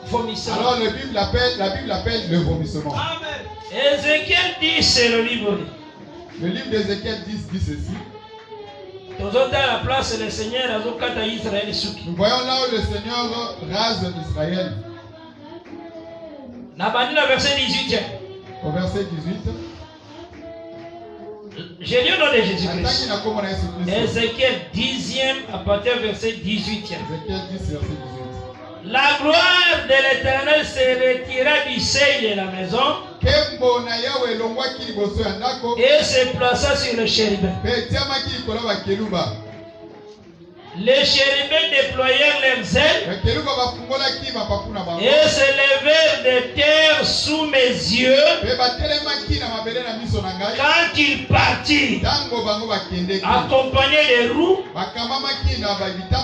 vomissement. Alors la Bible appelle le vomissement. Amen. Ézéchiel 10 c'est le livre. Le livre d'Ézéchiel 10 dit ceci. Nous voyons là où le Seigneur rase Israël. Verset 18. Au verset 18. J'ai lu au nom de Jésus-Christ. Ézéchiel 10e à partir du verset 18. La gloire de l'Éternel se retira du seuil de la maison et se plaça sur le chérubin. Les chérubins déployèrent leurs ailes et se levèrent de terre sous mes yeux. Quand ils partirent, accompagnés des roues,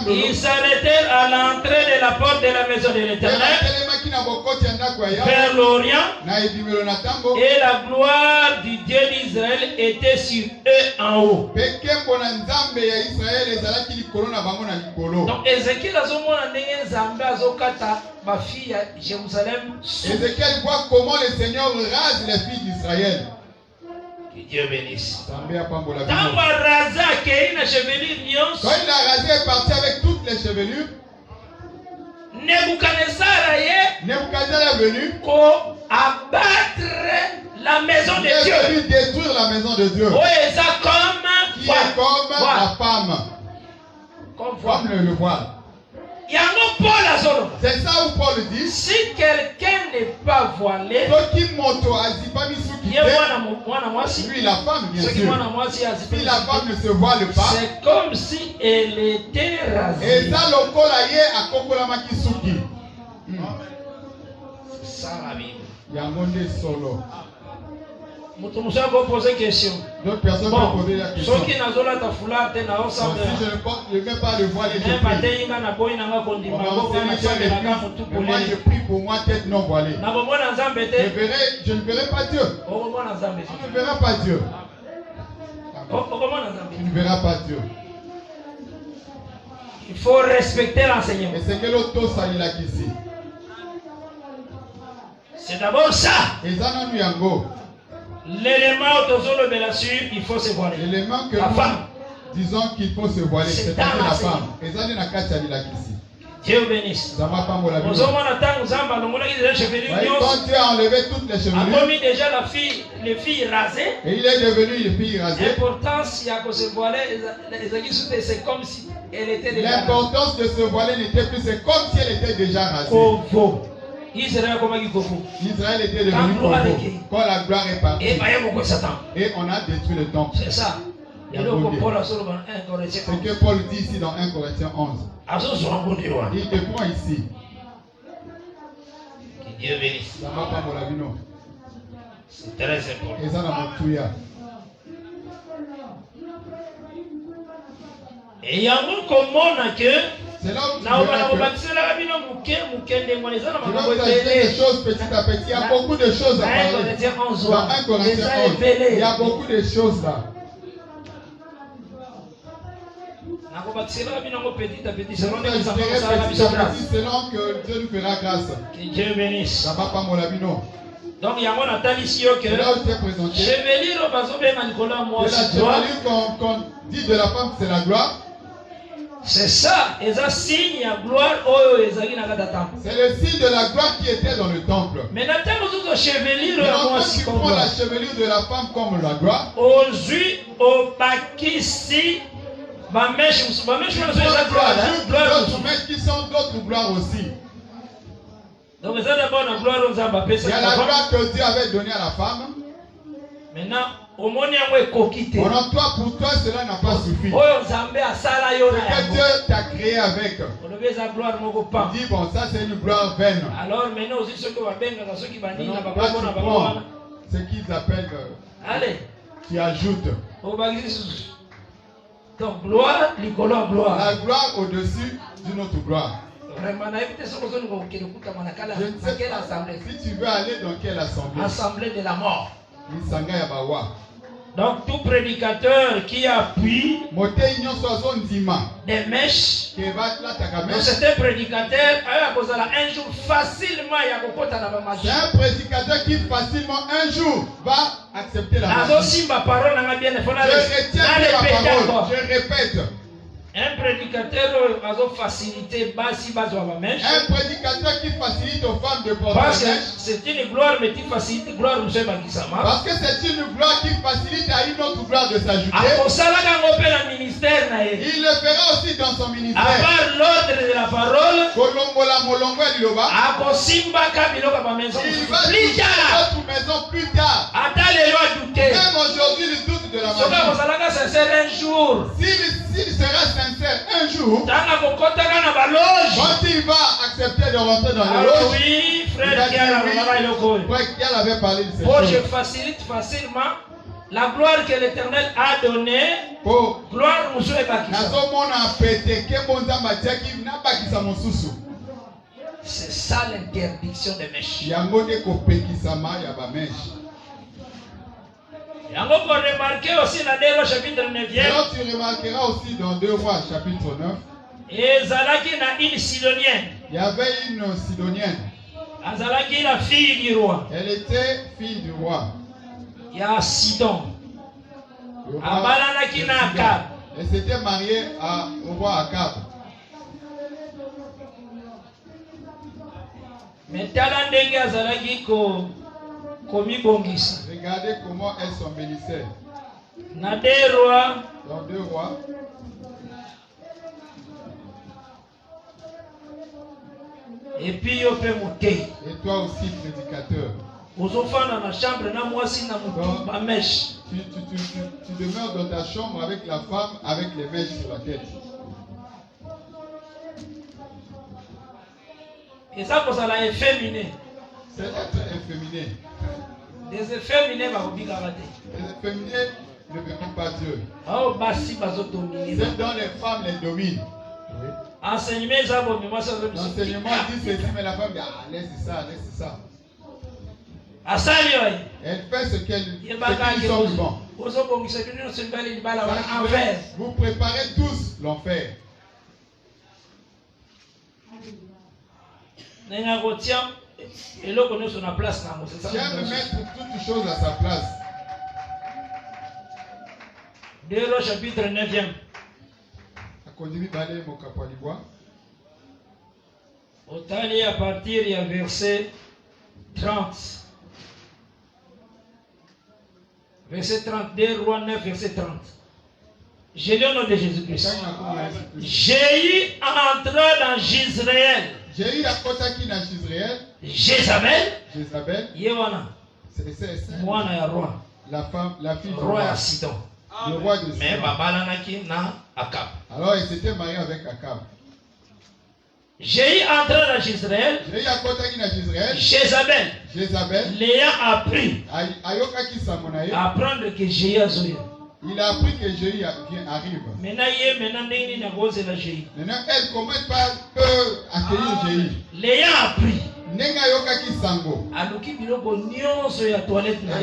ils s'arrêtèrent à l'entrée de la porte de la maison de l'Éternel vers l'Orient, et la gloire du Dieu d'Israël était sur eux en haut. Donc Ézéchiel azomona ndenge Nzambe azokata ba fille ya Jérusalem. Ézéchiel voit comment le Seigneur rase les filles d'Israël. Dieu bénisse. Quand il a rasé et parti avec toutes les chevelures, Nebuchadnezzar est venu pour abattre la maison de Dieu. Il est venu détruire la maison de Dieu. Qui est comme la femme. Comme le voile. C'est ça où Paul dit. Si quelqu'un n'est pas voilé, lui la femme bien sûr. Si la femme ne se voile pas, c'est comme si elle était rasée. Et ça c'est ça la Bible. Solo. Poser question. D'autres personnes peuvent poser la question. Si je ne mets pas le voile et je prie. Moi je prie pour moi tête non voilée. Je ne verrai pas Dieu. Tu ne verras pas Dieu. Tu ne verras pas Dieu. Il faut respecter l'enseignement. Et c'est que l'auto s'allie là ici. C'est d'abord ça. Et ça non lui ango. L'élément il faut se voiler. L'élément que la nous femme. Disons qu'il faut se voiler, c'est la femme. Et ça n'a qu'à s'allie là ici. Dieu bénisse. Ça va pas mon la vie. Quand Dieu a enlevé toutes les chevelures, a commis déjà les filles rasées. Et il est devenu une fille rasée. L'importance de se voiler, c'est comme si elle était déjà rasée. L'importance de se voiler n'était plus, c'est comme si elle était déjà rasée. Israël était devenu Kovo. Quand la gloire est partie. Et on a détruit le temple. C'est ça. C'est ce que Paul dit ici dans 1 Corinthiens 11. Il te prend ici. Que Dieu bénisse. C'est très important. Et ça n'a pas tout. Et il y a un comment que c'est là où tu verras des choses petit à petit. Il y a beaucoup de choses à parler. Dans 1 Corinthiens 11, il y a beaucoup de choses là. Selon que Dieu nous fera grâce. Que Dieu bénisse. Ça va pas mon labino. Donc il y a mon attaque ici que chevelure qu'on dit de la femme c'est la gloire. C'est ça, et ça signe la gloire. C'est le signe de la gloire qui était dans le temple. Mais quand tu prends la chevelure de la femme comme la gloire, d'autres mèches qui sont d'autres gloires aussi. Donc il y a d'abord la gloire aux hommes. Il y a la gloire que Dieu avait donnée à la femme. Maintenant, pour toi, cela n'a pas suffi. Que Dieu t'a créé avec. Dis bon, ça c'est une gloire vaine. Alors maintenant aussi ceux qui ce qu'ils appellent. Allez. Qui ajoutent. Donc gloire, gloire. La gloire au-dessus d'une autre gloire. Je ne sais pas si tu veux aller dans quelle assemblée. Assemblée de la mort. Donc tout prédicateur qui appuie des mèches, donc c'est un prédicateur un jour facilement c'est un prédicateur qui facilement un jour va accepter la mort. Je retiens la parole, je répète. Un prédicateur a facilité un prédicateur qui facilite aux femmes de porter parce que c'est une gloire mais qui facilite gloire parce que c'est une gloire qui facilite à une autre gloire de s'ajouter. Il le fera aussi dans son ministère. À part l'ordre de la parole, il va toucher notre maison plus tard. Même aujourd'hui il doute de la maison. S'il sera sincère un jour, quand il va accepter de rentrer dans le loge, oui, frère qui avait parlé de ces choses. Je facilite facilement la gloire que l'Éternel a donnée. Gloire c'est ça l'interdiction des mèches. Et on remarquer aussi dans 2 Rois chapitre 9. Alors tu remarqueras aussi dans 2 Rois chapitre 9. Et Zalaki na une Sidonienne. Il y avait une Sidonienne. Azalaki la fille du roi. Elle était fille du roi. Il y a Sidon. Elle s'était mariée au roi Akab. Regardez comment elle s'embellissait. Dans 2 rois. Et puis, et toi aussi, prédicateur. Donc, tu demeures dans ta chambre avec la femme, avec les mèches sur la tête. Et ça, pour ça, là, efféminé. C'est être efféminé. Des efféminés, va vous dire. Les efféminés ne verront pas Dieu. C'est dans les femmes les dominent. Oui. L'enseignement dit ceci, mais la femme dit laisse ça. Elle fait ce qu'elle semble bon. Vous préparez tous l'enfer. Tiens de mettre toutes choses à sa place. 2 Rois chapitre 9e. Otali à partir du verset 30. Verset 32, Roi 9, verset 30. J'ai lu au nom de Jésus-Christ. Jéhu entra dans Jezreel. Jéhu a kotaki dans Jezreel. Jézabel. Yewana. Mwana ya roi. La fille du roi à Sidon. Le roi de Sidon. Mais babalanaki na Akab. Alors il s'était marié avec Akab. Jéhu entra dans Jezreel. Jéhu a kotaki dans Jezreel. Jézabel. L'ayant appris. Ayokaki samonaye. Apprendre que Jéhu a zoé. Il a appris que Jéhu arrive. Maintenant, elle, comment elle peut accueillir Jéhu? L'ayant appris. Elle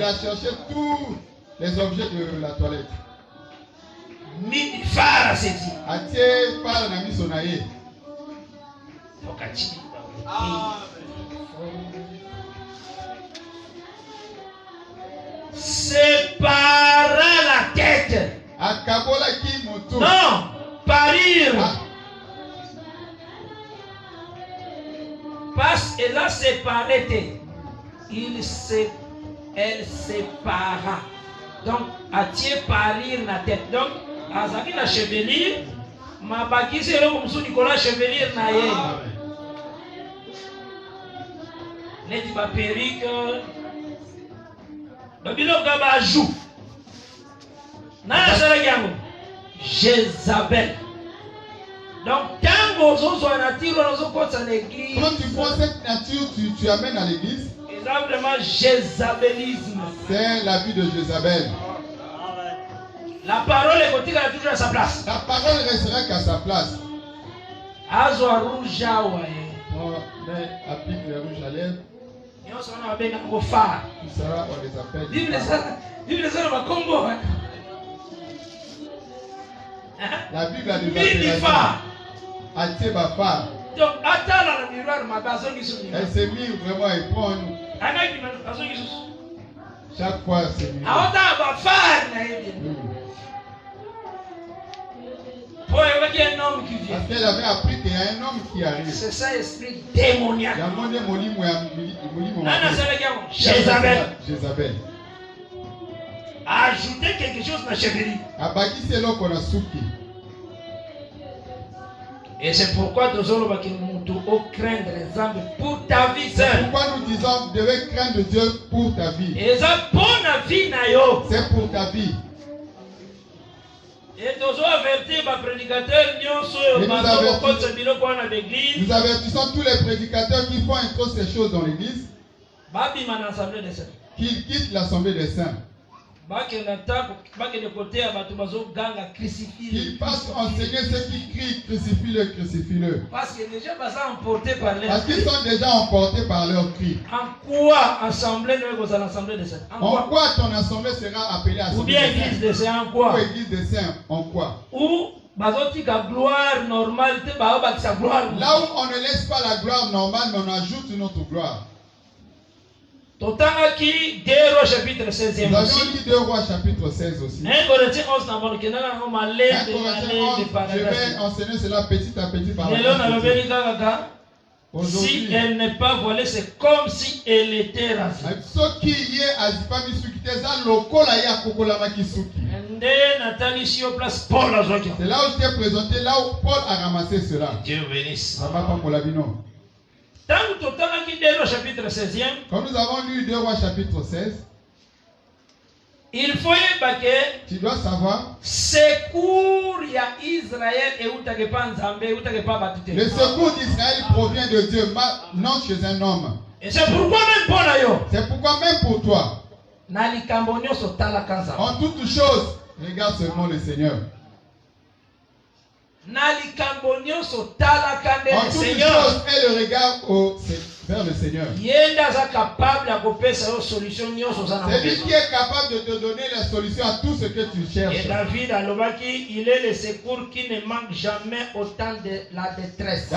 a cherché tous les objets de la toilette. Sépara la tête. Non, parir. Parce qu'elle a séparé. Elle sépara. Donc, à-t-il parir la tête. Donc, à Zaki la chevelure, ma baki c'est le comme sous Nicolas chevelure na ye. N'est-il pas perruque? Jézabel. Donc, quand tu prends cette nature, tu amènes à l'église. C'est vraiment Jézabelisme. C'est la vie de Jézabel. La parole est continue toujours à sa place. La parole restera qu'à sa place. Azwa rouge à mais applique les rouges à lèvres. Tout ça, on les appelle. Vive les hommes à Congo. La Bible a des appellations. Donc, attends le miroir, ma base. Elle s'est mise vraiment et prend. Chaque fois, c'est mieux. Parce qu'elle avait appris qu'il y a un homme qui arrive. C'est ça l'esprit démoniaque. Jézabel. Ajouter quelque chose dans la chevalerie. Et c'est pourquoi nous allons craindre les hommes pour ta vie. C'est pourquoi nous disons que tu devais craindre Dieu pour ta vie. Et ça pour la vie. C'est pour ta vie. Et nous avertissons tous les prédicateurs qui font trop ces choses dans l'église qu'ils quittent l'assemblée des saints. Qu'ils passent enseigner ceux qui crient crucifie-le. Parce qu'ils sont déjà emportés par leur cri. En quoi assemblée des saints? En quoi ton assemblée sera appelée assemblée? Ou bien église des saints? En quoi? Ou église des saints? En quoi? Ou gloire normale. Là où on ne laisse pas la gloire normale, mais on ajoute une autre gloire. Totangaki 2 Rois chapitre 16e. Nous avions lu 2 Rois chapitre 16 aussi. 1 Corinthiens 11 na bon kenanga ngo 1 malende Corinthiens 11, je vais enseigner cela petit à petit par la si elle n'est pas voilée, c'est comme si elle était rasée. C'est là où je t'ai présenté, là où Paul a ramassé cela. Dieu bénisse. Quand nous avons lu 2 Rois chapitre 16, il faut que tu dois savoir secours ya Israël et le secours d'Israël provient de Dieu, non chez un homme. Et c'est pourquoi même pour yo. C'est pourquoi même pour toi, en toutes choses, regarde seulement le Seigneur. En toutes choses, et le regard vers le Seigneur. C'est lui qui est capable de te donner la solution à tout ce que tu cherches. Et David Alobaki, il est le secours qui ne manque jamais au temps de la détresse.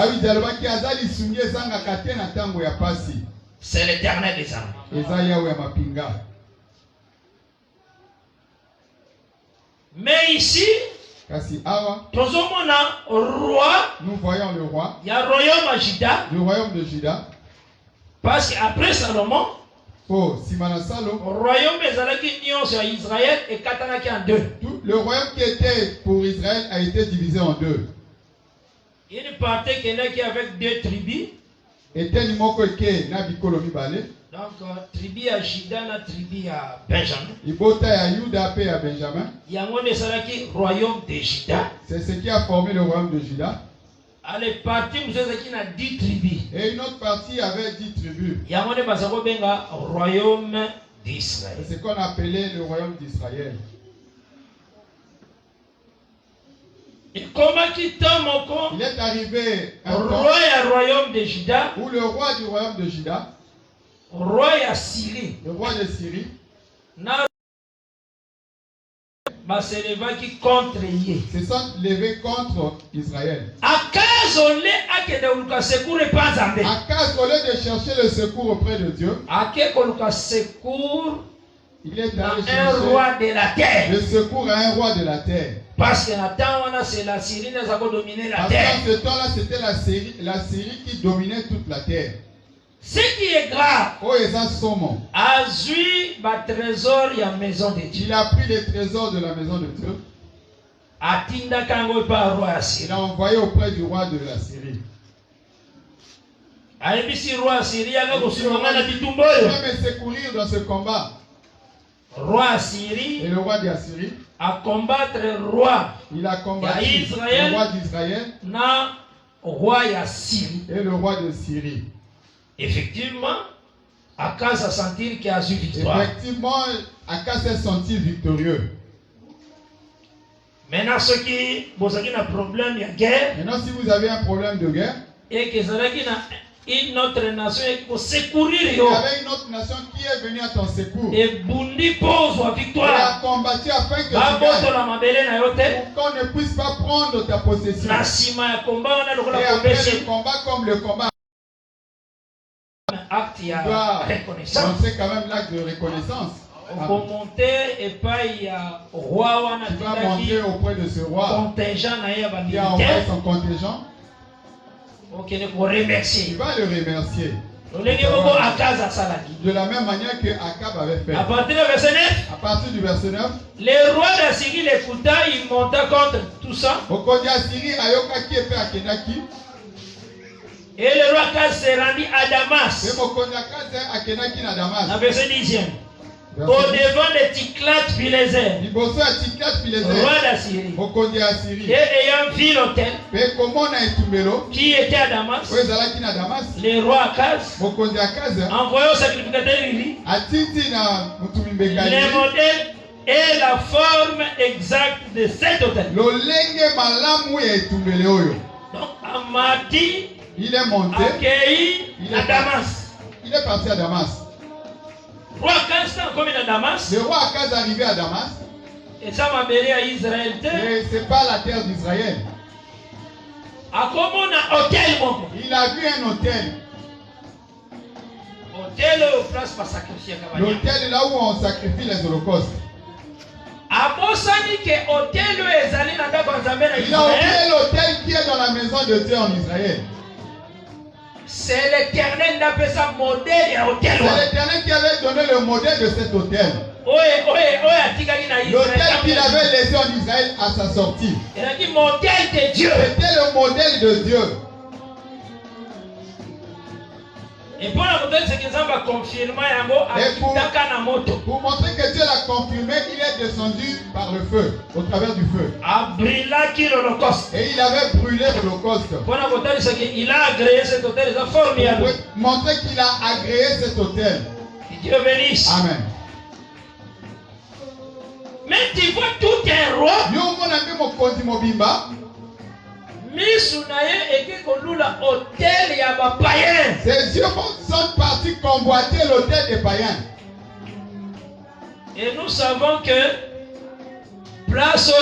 C'est l'Éternel des armées. Mais ici, nous voyons le roi, il y a le royaume de Juda. Parce qu'après Salomon, le royaume d'Israël est en 2. Le royaume qui était pour Israël a été divisé en 2. Une partie qui est avec 2 tribus. Donc, tribu à Juda, la tribu à Benjamin. Il y a un royaume de Juda. C'est ce qui a formé le royaume de Juda. Les parties, vous avez 10 tribus. Et une autre partie avait 10 tribus. Il y a un royaume d'Israël. C'est ce qu'on appelait le royaume d'Israël. Et comment il est arrivé un royaume de Juda, où le roi du royaume de Juda, roi de Syrie, se sont levés contre Israël. Akaz, au lieu de chercher le secours auprès de Dieu, il est allé chercher un roi de la terre. Le secours à un roi de la terre. Parce que c'est la Syrie qui a dominé la terre. Parce qu'en ce temps-là, c'était la Syrie qui dominait toute la terre. Ce qui est grave, il a pris les trésors de la maison de Dieu. Il a envoyé auprès du roi de la Syrie. Il va me secourir dans ce combat. Roi Assyrie, et le roi d'Assyrie a combattre le roi. Il a combattu le roi d'Israël et le roi de Syrie. Effectivement, Akaz a senti qu'il a eu victoire. Effectivement, Akaz s'est senti victorieux. Maintenant, ceux qui ont un problème de guerre, maintenant, si vous avez un problème de guerre, et que une autre nation pour secourir, il y avait une autre nation qui est venue à ton secours. Et Bundi pose la victoire. Il a combattu afin que tu gagnes. Pour qu'on ne puisse pas prendre ta possession. Et après le combat comme le combat. Tu dois montrer quand même l'acte de reconnaissance. Tu vas monter auprès de ce roi qui a envoyé son contingent. Tu vas le remercier. De la même manière que Akab avait fait. À partir du verset 9, le roi d'Assyrie l'écouta, il monta contre tout ça. Et le roi Akaz se rendit à Damas. Dans le verset 10e. Au devant de Tiglath-Pileser, roi d'Assyrie, et ayant vu l'autel qui était à Damas, le roi Akaz envoya au sacrificateur Uri le modèle et la forme exacte de cet autel. Donc Amadi il est monté, accueilli à Damas. Il est parti à Damas. Le roi Akaz est arrivé à Damas. Et ça m'a béni à Israël. Et c'est pas la terre d'Israël. Il a vu un hôtel. L'autel est là où on sacrifie les holocaustes. Il a oublié l'autel qui est dans la maison de Dieu en Israël. C'est l'Éternel qui avait donné le modèle de cet autel. L'autel qu'il avait laissé en Israël à sa sortie. C'était le modèle de Dieu. Et pour montrer que Dieu l'a confirmé, il est descendu par le feu, au travers du feu. Et il avait brûlé l'holocauste. Il a agréé cet hôtel, formidable. Montrer qu'il a agréé cet hôtel. Dieu bénisse. Amen. Mais tu vois tout un roi. Ces yeux sont partis convoiter l'autel des païens. Et nous savons que place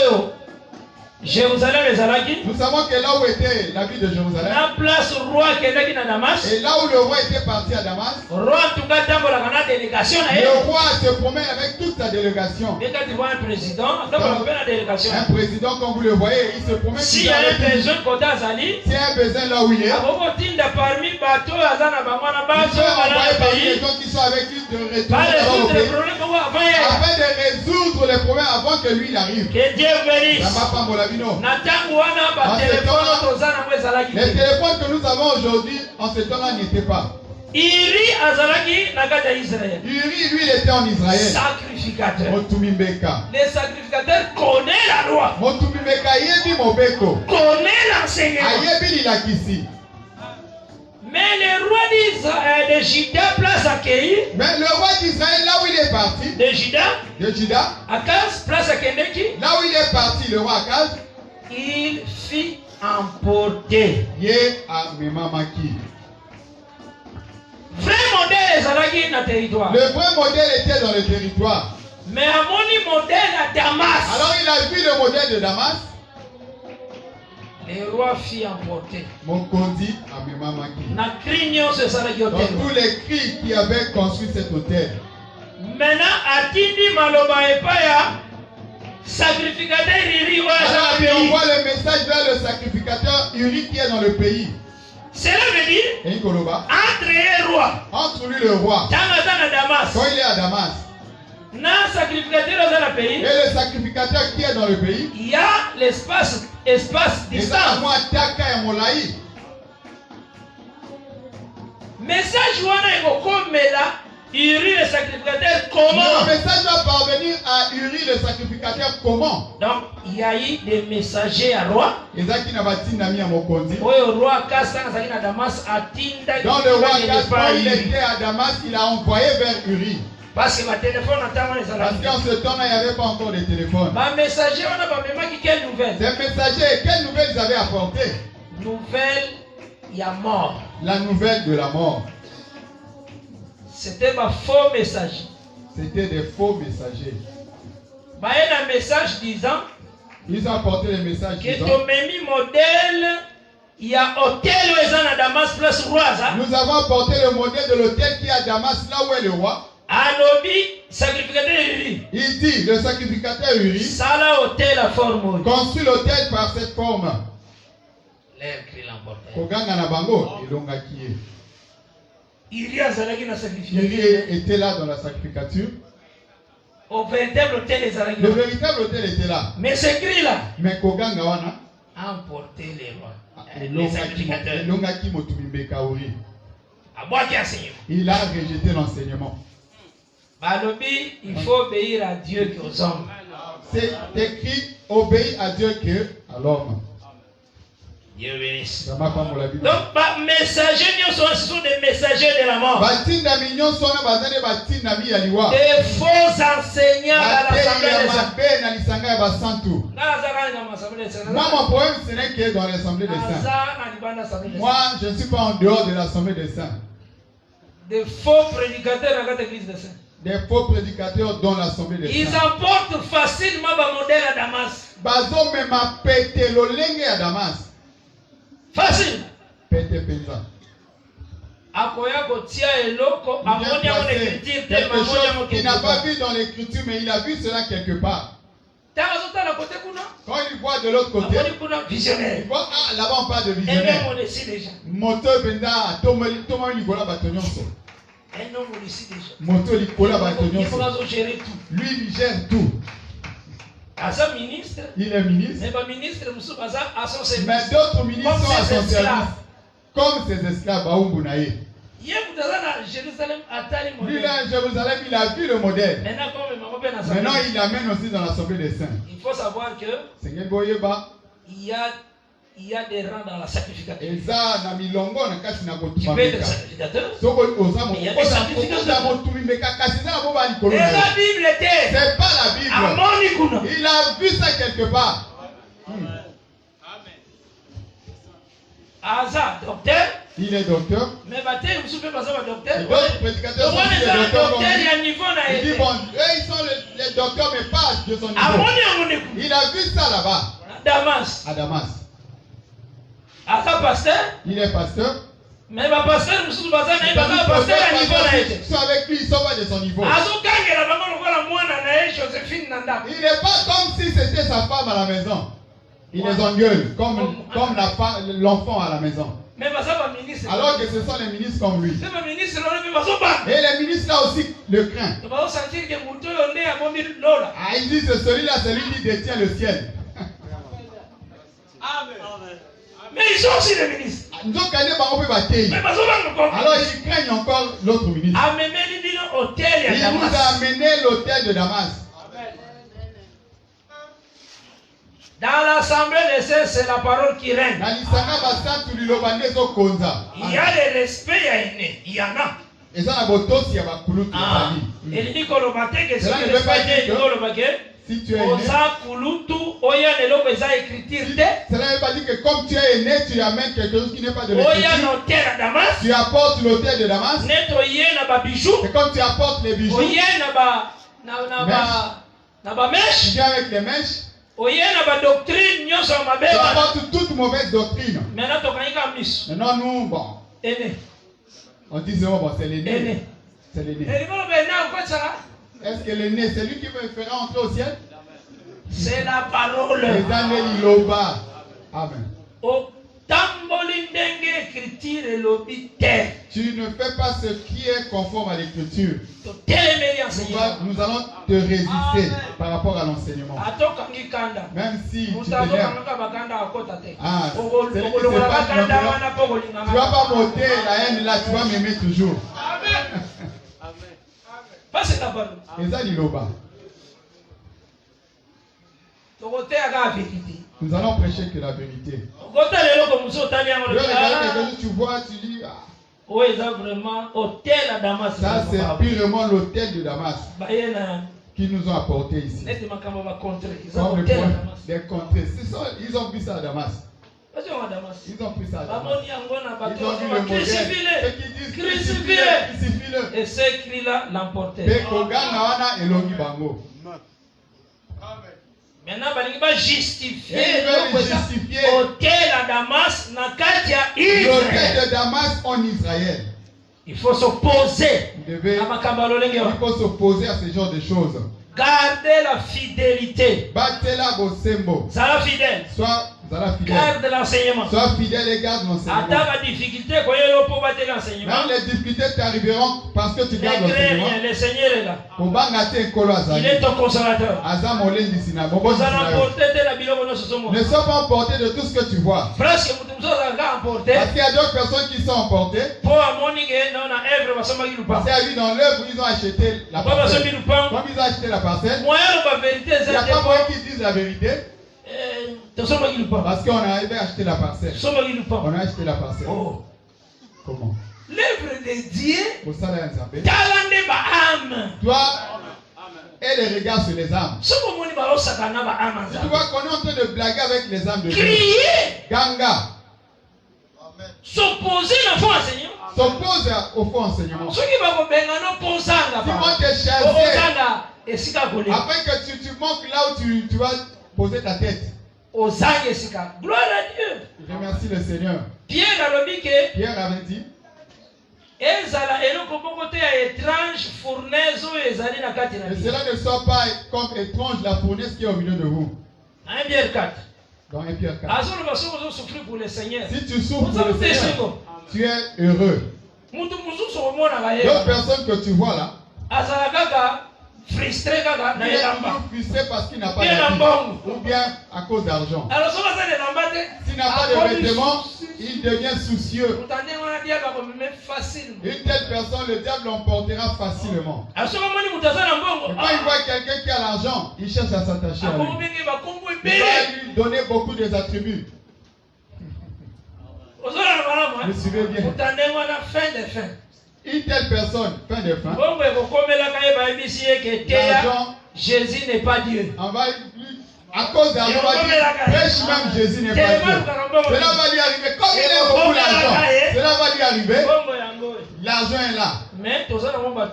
Jérusalem les Alaki. Nous savons que là où était la ville de Jérusalem. La place roi qui est à Damas. Et là où le roi était parti à Damas. Le roi se promène avec toute sa délégation. Un président, comme vous le voyez, il se promène. S'il y a un besoin s'il y a un besoin là où il est. Il faut envoyer parmi les gens qui sont avec lui de retourner afin de résoudre les problèmes avant que lui arrive. Que Dieu bénisse. Les téléphones que nous avons aujourd'hui, en ce temps-là, n'étaient pas. Uri, lui, il était en Israël. Sacrificateur. Les sacrificateurs connaissent la loi. Connaît l'enseignement. Mais le roi de Juda, place accueillie. Mais le roi d'Israël, là où il est parti. De Juda. Akaz, place à Kendeki. Là où il est parti, le roi Akaz. Il fit emporter. Vrai modèle est dans le territoire. Le vrai modèle était dans le territoire. Mais à mon modèle à Damas. Alors il a vu le modèle de Damas. Le roi fit emporter. Mokondi amemamaki. Dans tous les cris qui avaient construit cet hôtel. Maintenant, Atindi Maloba Epaya, sacrificateur Uri. Alors il envoie le message vers le sacrificateur Uri qui est dans le pays. Cela veut dire entre les rois. Entre lui le roi. Quand il est à Damas. Et le sacrificateur qui est dans le pays. Il y a l'espace distance. Message Uri le sacrificateur comment? Le message va parvenir à Uri le sacrificateur comment? Donc il y a eu des messagers à roi. Dans le roi Akaz, quand il était à Damas, il a envoyé vers Uri. Parce que ma téléphone parce qu'en ce temps-là, il n'y avait pas encore de téléphone. Ma messager, on a pas quelle nouvelle? Ces messagers, quelle nouvelle ils avaient apporté? Nouvelle, il y a mort. La nouvelle de la mort. C'était ma faux messager. C'était des faux messagers. Il y a un message disant. Ils ont apporté les messages disant. Que ton même modèle, il y a hôtel où à Damas place roi. Nous avons apporté le modèle de l'hôtel qui est à Damas, là où est le roi. Alobi, sacrificateur Uri. Il dit, le sacrificateur Uri. Sala hôtel à forme. Construit l'hôtel par cette forme. L'air crie l'emporter. Koganga na bango, ilonga kie. Uri était là dans la sacrificature. Au véritable hôtel les Arabes. Le véritable hôtel était là. Mais ce cri là. Mais Koganga wana. Emporter les rois. Les sacrificateurs. Ilonga ki motumimbe kauri. Il a rejeté l'enseignement. Il faut obéir à Dieu qu'aux hommes. C'est écrit obéir à Dieu que à l'homme. Dieu bénisse. Donc, messagers, ce sont des messagers de la mort. Des faux enseignants à l'Assemblée des saints. Moi, mon problème, ce n'est que dans l'Assemblée des saints. Moi, je ne suis pas en dehors de l'Assemblée des saints. Des faux prédicateurs dans l'église des saints. Des faux prédicateurs dans l'Assemblée des saints. Ils emportent facilement le modèle à Damas. Bazo me m'a pété le lingue à Damas. Facile. Pété péta. À quelque chose qu'il n'a pas vu dans l'écriture, mais il a vu cela quelque part. Quand il voit de l'autre côté, il voit, ah, là-bas on parle de visionnaire. Moto benda, Thomas Ligola Batonyonso. Moto Ligola Batonyonso. Lui, il gère tout. Il est ministre. Mais d'autres ministres sont à son service. Comme ses esclaves, Baumbunaye. Lui là à Jérusalem, il a vu le modèle. Maintenant, il l'amène aussi dans l'Assemblée des saints. Il faut savoir que il y a des rangs dans la sacrificature. Tu peux être sacrificateur. Il y a des sacrificateurs. Et la Bible était. C'est pas la Bible. Il a vu ça quelque part. Asa, docteur. Il est docteur. Mais baptême, vous pouvez passer à docteur. D'autres prédicateurs sont des docteurs comme lui. Il dit bon, eux ils sont les docteurs mais pas de son niveau. Il a vu ça là-bas. À Damas. Asa pasteur. Il est pasteur. Mais ma pasteur, vous pouvez passer à pasteur à niveau là. Ils sont avec lui, ils sont pas de son niveau. Il n'est pas comme si c'était sa femme à la maison. Il les engueule comme l'enfant à la maison. Alors que ce sont les ministres comme lui. Et les ministres là aussi le craignent. Ah, il dit que celui-là, c'est lui qui détient le ciel. Mais ils sont aussi les ministres. Alors ils craignent encore l'autre ministre. Il nous a amené l'hôtel de Damas. Dans l'assemblée des saints, c'est la parole qui règne. Il y a le respect, il y en a. Et ça, il dit que le matin, que c'est le respect, si tu es né, cela ne veut pas dire que comme tu es né, tu amènes quelque chose qui n'est pas de l'écriture. Tu apportes l'autel de Damas. Et comme tu apportes les bijoux, tu viens avec les mèches. Tu apportes toute mauvaise doctrine. Maintenant, nous, bon, on dit bon, c'est l'aîné. C'est l'aîné. Est-ce que l'aîné, c'est lui qui me fera entrer au ciel? C'est la parole. Amen. Tu ne fais pas ce qui est conforme à l'écriture. Nous allons te résister par rapport à l'enseignement. Même si tu t'énerves. Tu ne vas pas monter la haine là, tu vas m'aimer toujours. Et ça, il nous allons prêcher que la vérité. Tu vois, tu dis, ça c'est purement l'hôtel de Damas qui nous ont apporté ici. Comme des contrées. Ils ont vu ça à Damas. Ils ont pris ça à Damas. Ils ont vu le modèle. Ceux qui disent crucifie-le. Et ces cris-là l'emportaient. Maintenant, il va justifier l'hôtel à Damas, l'hôtel de Damas en Israël. Il faut s'opposer. Il faut s'opposer à ce genre de choses. Gardez la fidélité. Sois fidèle. fidèle. Garde l'enseignement. Sois fidèle et garde l'enseignement. Même les difficultés t'arriveront parce que tu gardes l'enseignement. Le Seigneur est là. Il est ton consolateur. Ne sois pas emporté de tout ce que tu vois. Parce qu'il y a d'autres personnes qui sont emportées. Parce qu'il y a eu dans l'œuvre, ils ont acheté la parcelle. Comme ils ont acheté la parcelle, il n'y a pas moyen qu'ils disent la vérité. Parce qu'on a arrivé à acheter la parcelle. On a acheté la parcelle. Oh. Comment? L'œuvre de Dieu, toi et les regards sur les âmes. Tu vois qu'on est en train de blaguer avec les âmes de Dieu. Ganga. S'opposer au faux enseignement. S'oppose au faux enseignement. Ceux qui vont te chasser afin que tu manques là où tu vas poser ta tête. Gloire à Dieu. Je remercie le Seigneur. Pierre avait dit Et cela ne soit pas comme étrange la fournaise qui est au milieu de vous. 1 Pierre 4. Dans 1 Pierre 4. Si tu souffres pour le Seigneur, tu es heureux. D'autres personnes que tu vois là, frustré parce qu'il n'a pas d'argent ou bien à cause d'argent. S'il n'a pas de vêtements, il devient soucieux. Une telle personne, le diable l'emportera facilement. Et quand il voit quelqu'un qui a l'argent, il cherche à s'attacher à lui. Il va lui donner beaucoup des attributs. Vous suivez bien. Une telle personne, fin de fin, l'argent, Jésus n'est pas Dieu. On va, à cause d'argent, on va dire, prêche même Jésus n'est pas Dieu. Cela va lui arriver. Comme il aime beaucoup l'argent, cela va lui arriver. L'argent est là. Mais nous avons un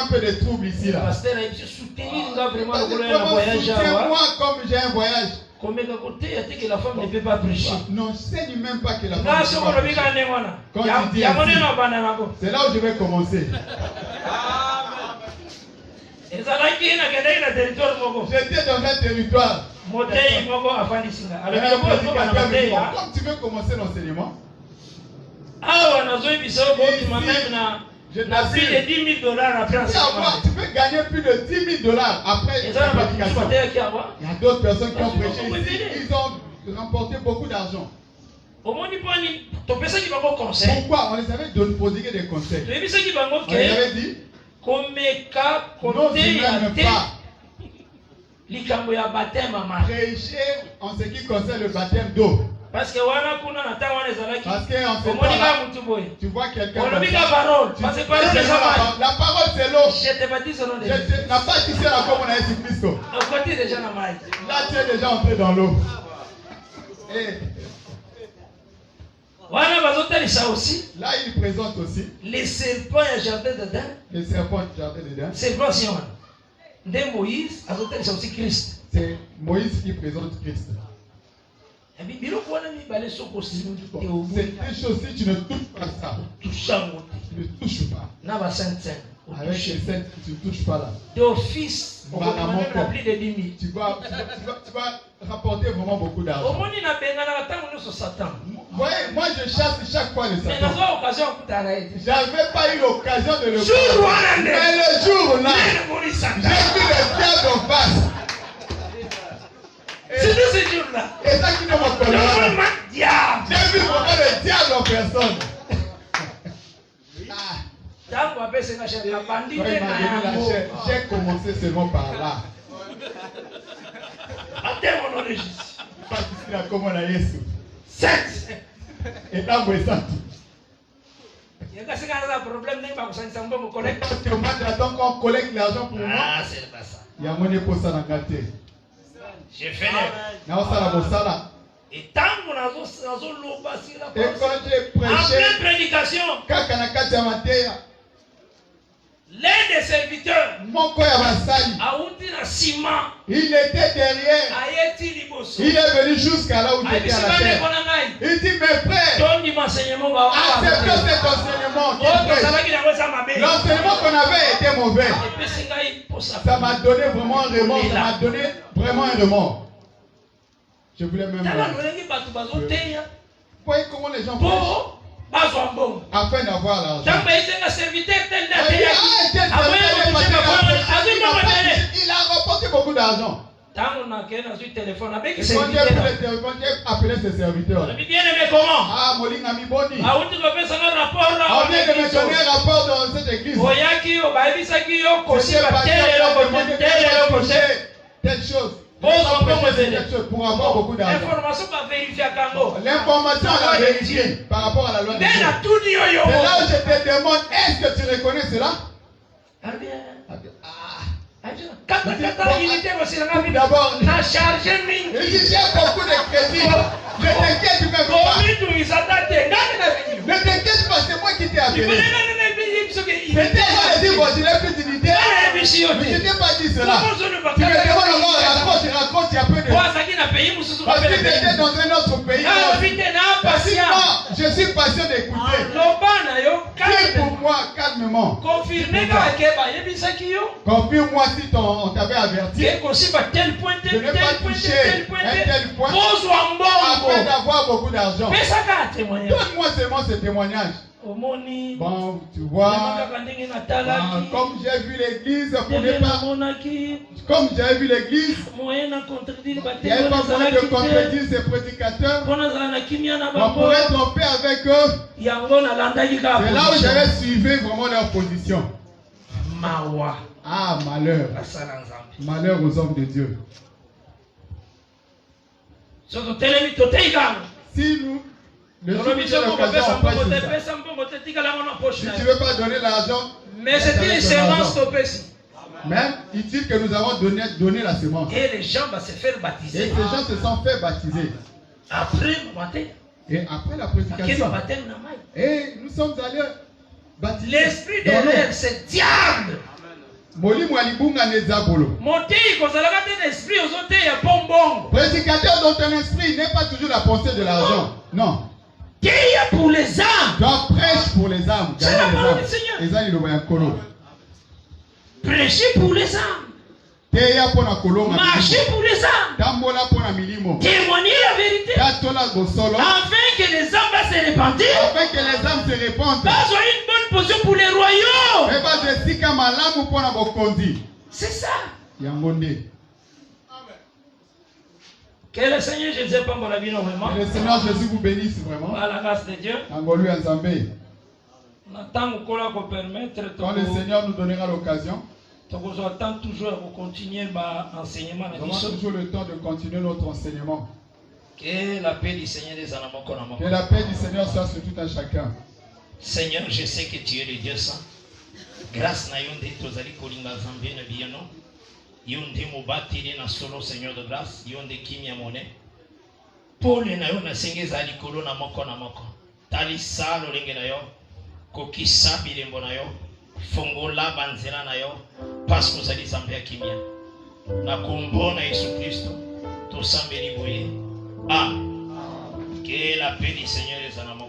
peu de troubles ici. Là. Soutiens-moi comme j'ai un voyage. Que la femme ne peut pas prêcher. Non, je ne sais même pas que la femme ne peut pas prêcher. Quand tu dis ainsi, c'est là où je vais commencer. J'étais dans un territoire. Comme tu veux commencer l'enseignement, je n'ai plus de 10 000 après enseignement. Tu peux gagner plus de 10 000 après la prédication. Il y a d'autres personnes qui ont prêché ici. Ils ont remporté beaucoup d'argent. Pourquoi? On les avait posé des conseils. On les avait dit, non, je n'aime pas prêcher en ce qui concerne le baptême d'eau. Parce que en ce temps-là, tu vois quelqu'un comme ça. La parole c'est l'eau. Je te baptise au nom de Jésus. Je n'ai pas tissé la comme on a dit Christ. Là tu es déjà entré dans l'eau. Là il présente aussi les serpents et jardin dedans. Les serpents et jardin dedans. Serpents si on de Moïse, c'est aussi Christ. C'est Moïse qui présente Christ. C'est des choses, si tu ne touches pas ça, tu ne touches pas. Avec les saints, tu ne touches pas là. D'office, tu vas rapporter vraiment beaucoup d'argent. Moi je chasse chaque fois le Satan. J'avais pas eu l'occasion de le faire. Mais le jour là, j'ai vu le diable en face. C'est de ce jour-là. Et ça qui ne m'a pas j'ai vu vraiment le diable en personne. J'ai commencé seulement par là. Pas ici là comme on a Jésus. 7. Et là vous êtes donc on collecte l'argent pour moi. Ah, c'est pas ça. Il y a mon épouse à la gâter. J'ai fait et quand j'ai prêché, en prédication, l'un des serviteurs, il était derrière. Il est venu jusqu'à là où j'étais à la terre. Il dit, mes frères, acceptez cet enseignement. L'enseignement qu'on avait était mauvais. Ça m'a donné vraiment un remords. Ça m'a donné vraiment un remords. Je voulais même... Vous voyez comment les gens prêchent afin d'avoir l'argent. Il a rapporté beaucoup d'argent. Et quand j'ai pris le téléphone, j'ai appelé ses serviteurs. Ah, Molinga Miboni. On vient de me donner un rapport dans cette église. Telle chose. Pour avoir beaucoup d'argent. L'information à la vérité par rapport à la loi de Dieu. C'est là où je te demande, est-ce que tu reconnais cela? D'abord, il dit j'ai beaucoup de crédit. Ne t'inquiète même pas. Ne t'inquiète pas, c'est moi qui t'ai appelé. C'était moi qui dit, bon, je n'ai plus d'unité. Mais je n'ai pas dit cela. Tu me demandes encore, raconte, il y a peu de... Parce que tu étais dans un autre pays. Je suis patient d'écouter. Tu calmement. Confirme-moi si on t'avait averti. De ne pas toucher un tel point après d'avoir beaucoup d'argent. Donne-moi seulement ce témoignage. Bon, tu vois, comme j'ai vu l'église, comme j'ai vu l'église, il n'y avait pas moyen de contredire ces prédicateurs. On pourrait tromper avec eux. C'est là où j'avais suivi vraiment leur position. Ah, malheur. Malheur aux hommes de Dieu. Si nous, le jour où j'ai l'occasion, si tu ne veux pas donner l'argent, mais c'est une sémence stoppée. Même est-il que nous avons donné la semence. Et les gens vont se faire baptiser. Et ces gens se sont fait baptiser. Et après la prédication. Et nous sommes allés baptiser. L'esprit derrière, c'est diable. Prédicateur dont un esprit n'est pas toujours la pensée de l'argent. Non. Pour les âmes. Tu prêches pour les âmes. C'est la parole du Seigneur. Prêcher pour les âmes. Marcher pour les âmes. Témoigner la vérité. Afin que les âmes se répandent. Pas une bonne position pour les royaumes. C'est ça. Que le Seigneur Jésus prenne la vie normalement. Que le Seigneur Jésus vous bénisse vraiment. À la grâce de Dieu. Quand le Seigneur nous donnera l'occasion. Nous attendons toujours à continuer l'enseignement. Nous avons toujours le temps de continuer notre enseignement. Que la paix du Seigneur soit sur tout un chacun. Seigneur, je sais que tu es le Dieu saint. Grâce à Yonde, Tozali Kolinga Zambé, Nebiyano. Yonde Mobatiri na solo, Seigneur de grâce. Yonde Kimia Mone. Paul na yo na senge zali kolo na moko na moko. Tali salo lenge na yo. Kokisa bilembo na yo. Fongola banzela na yo. Parce que zali Zambé Kimia. Na kombo na Yesu Christo. Tosambeli boye. Ah. Que la paix du Seigneur est en amour.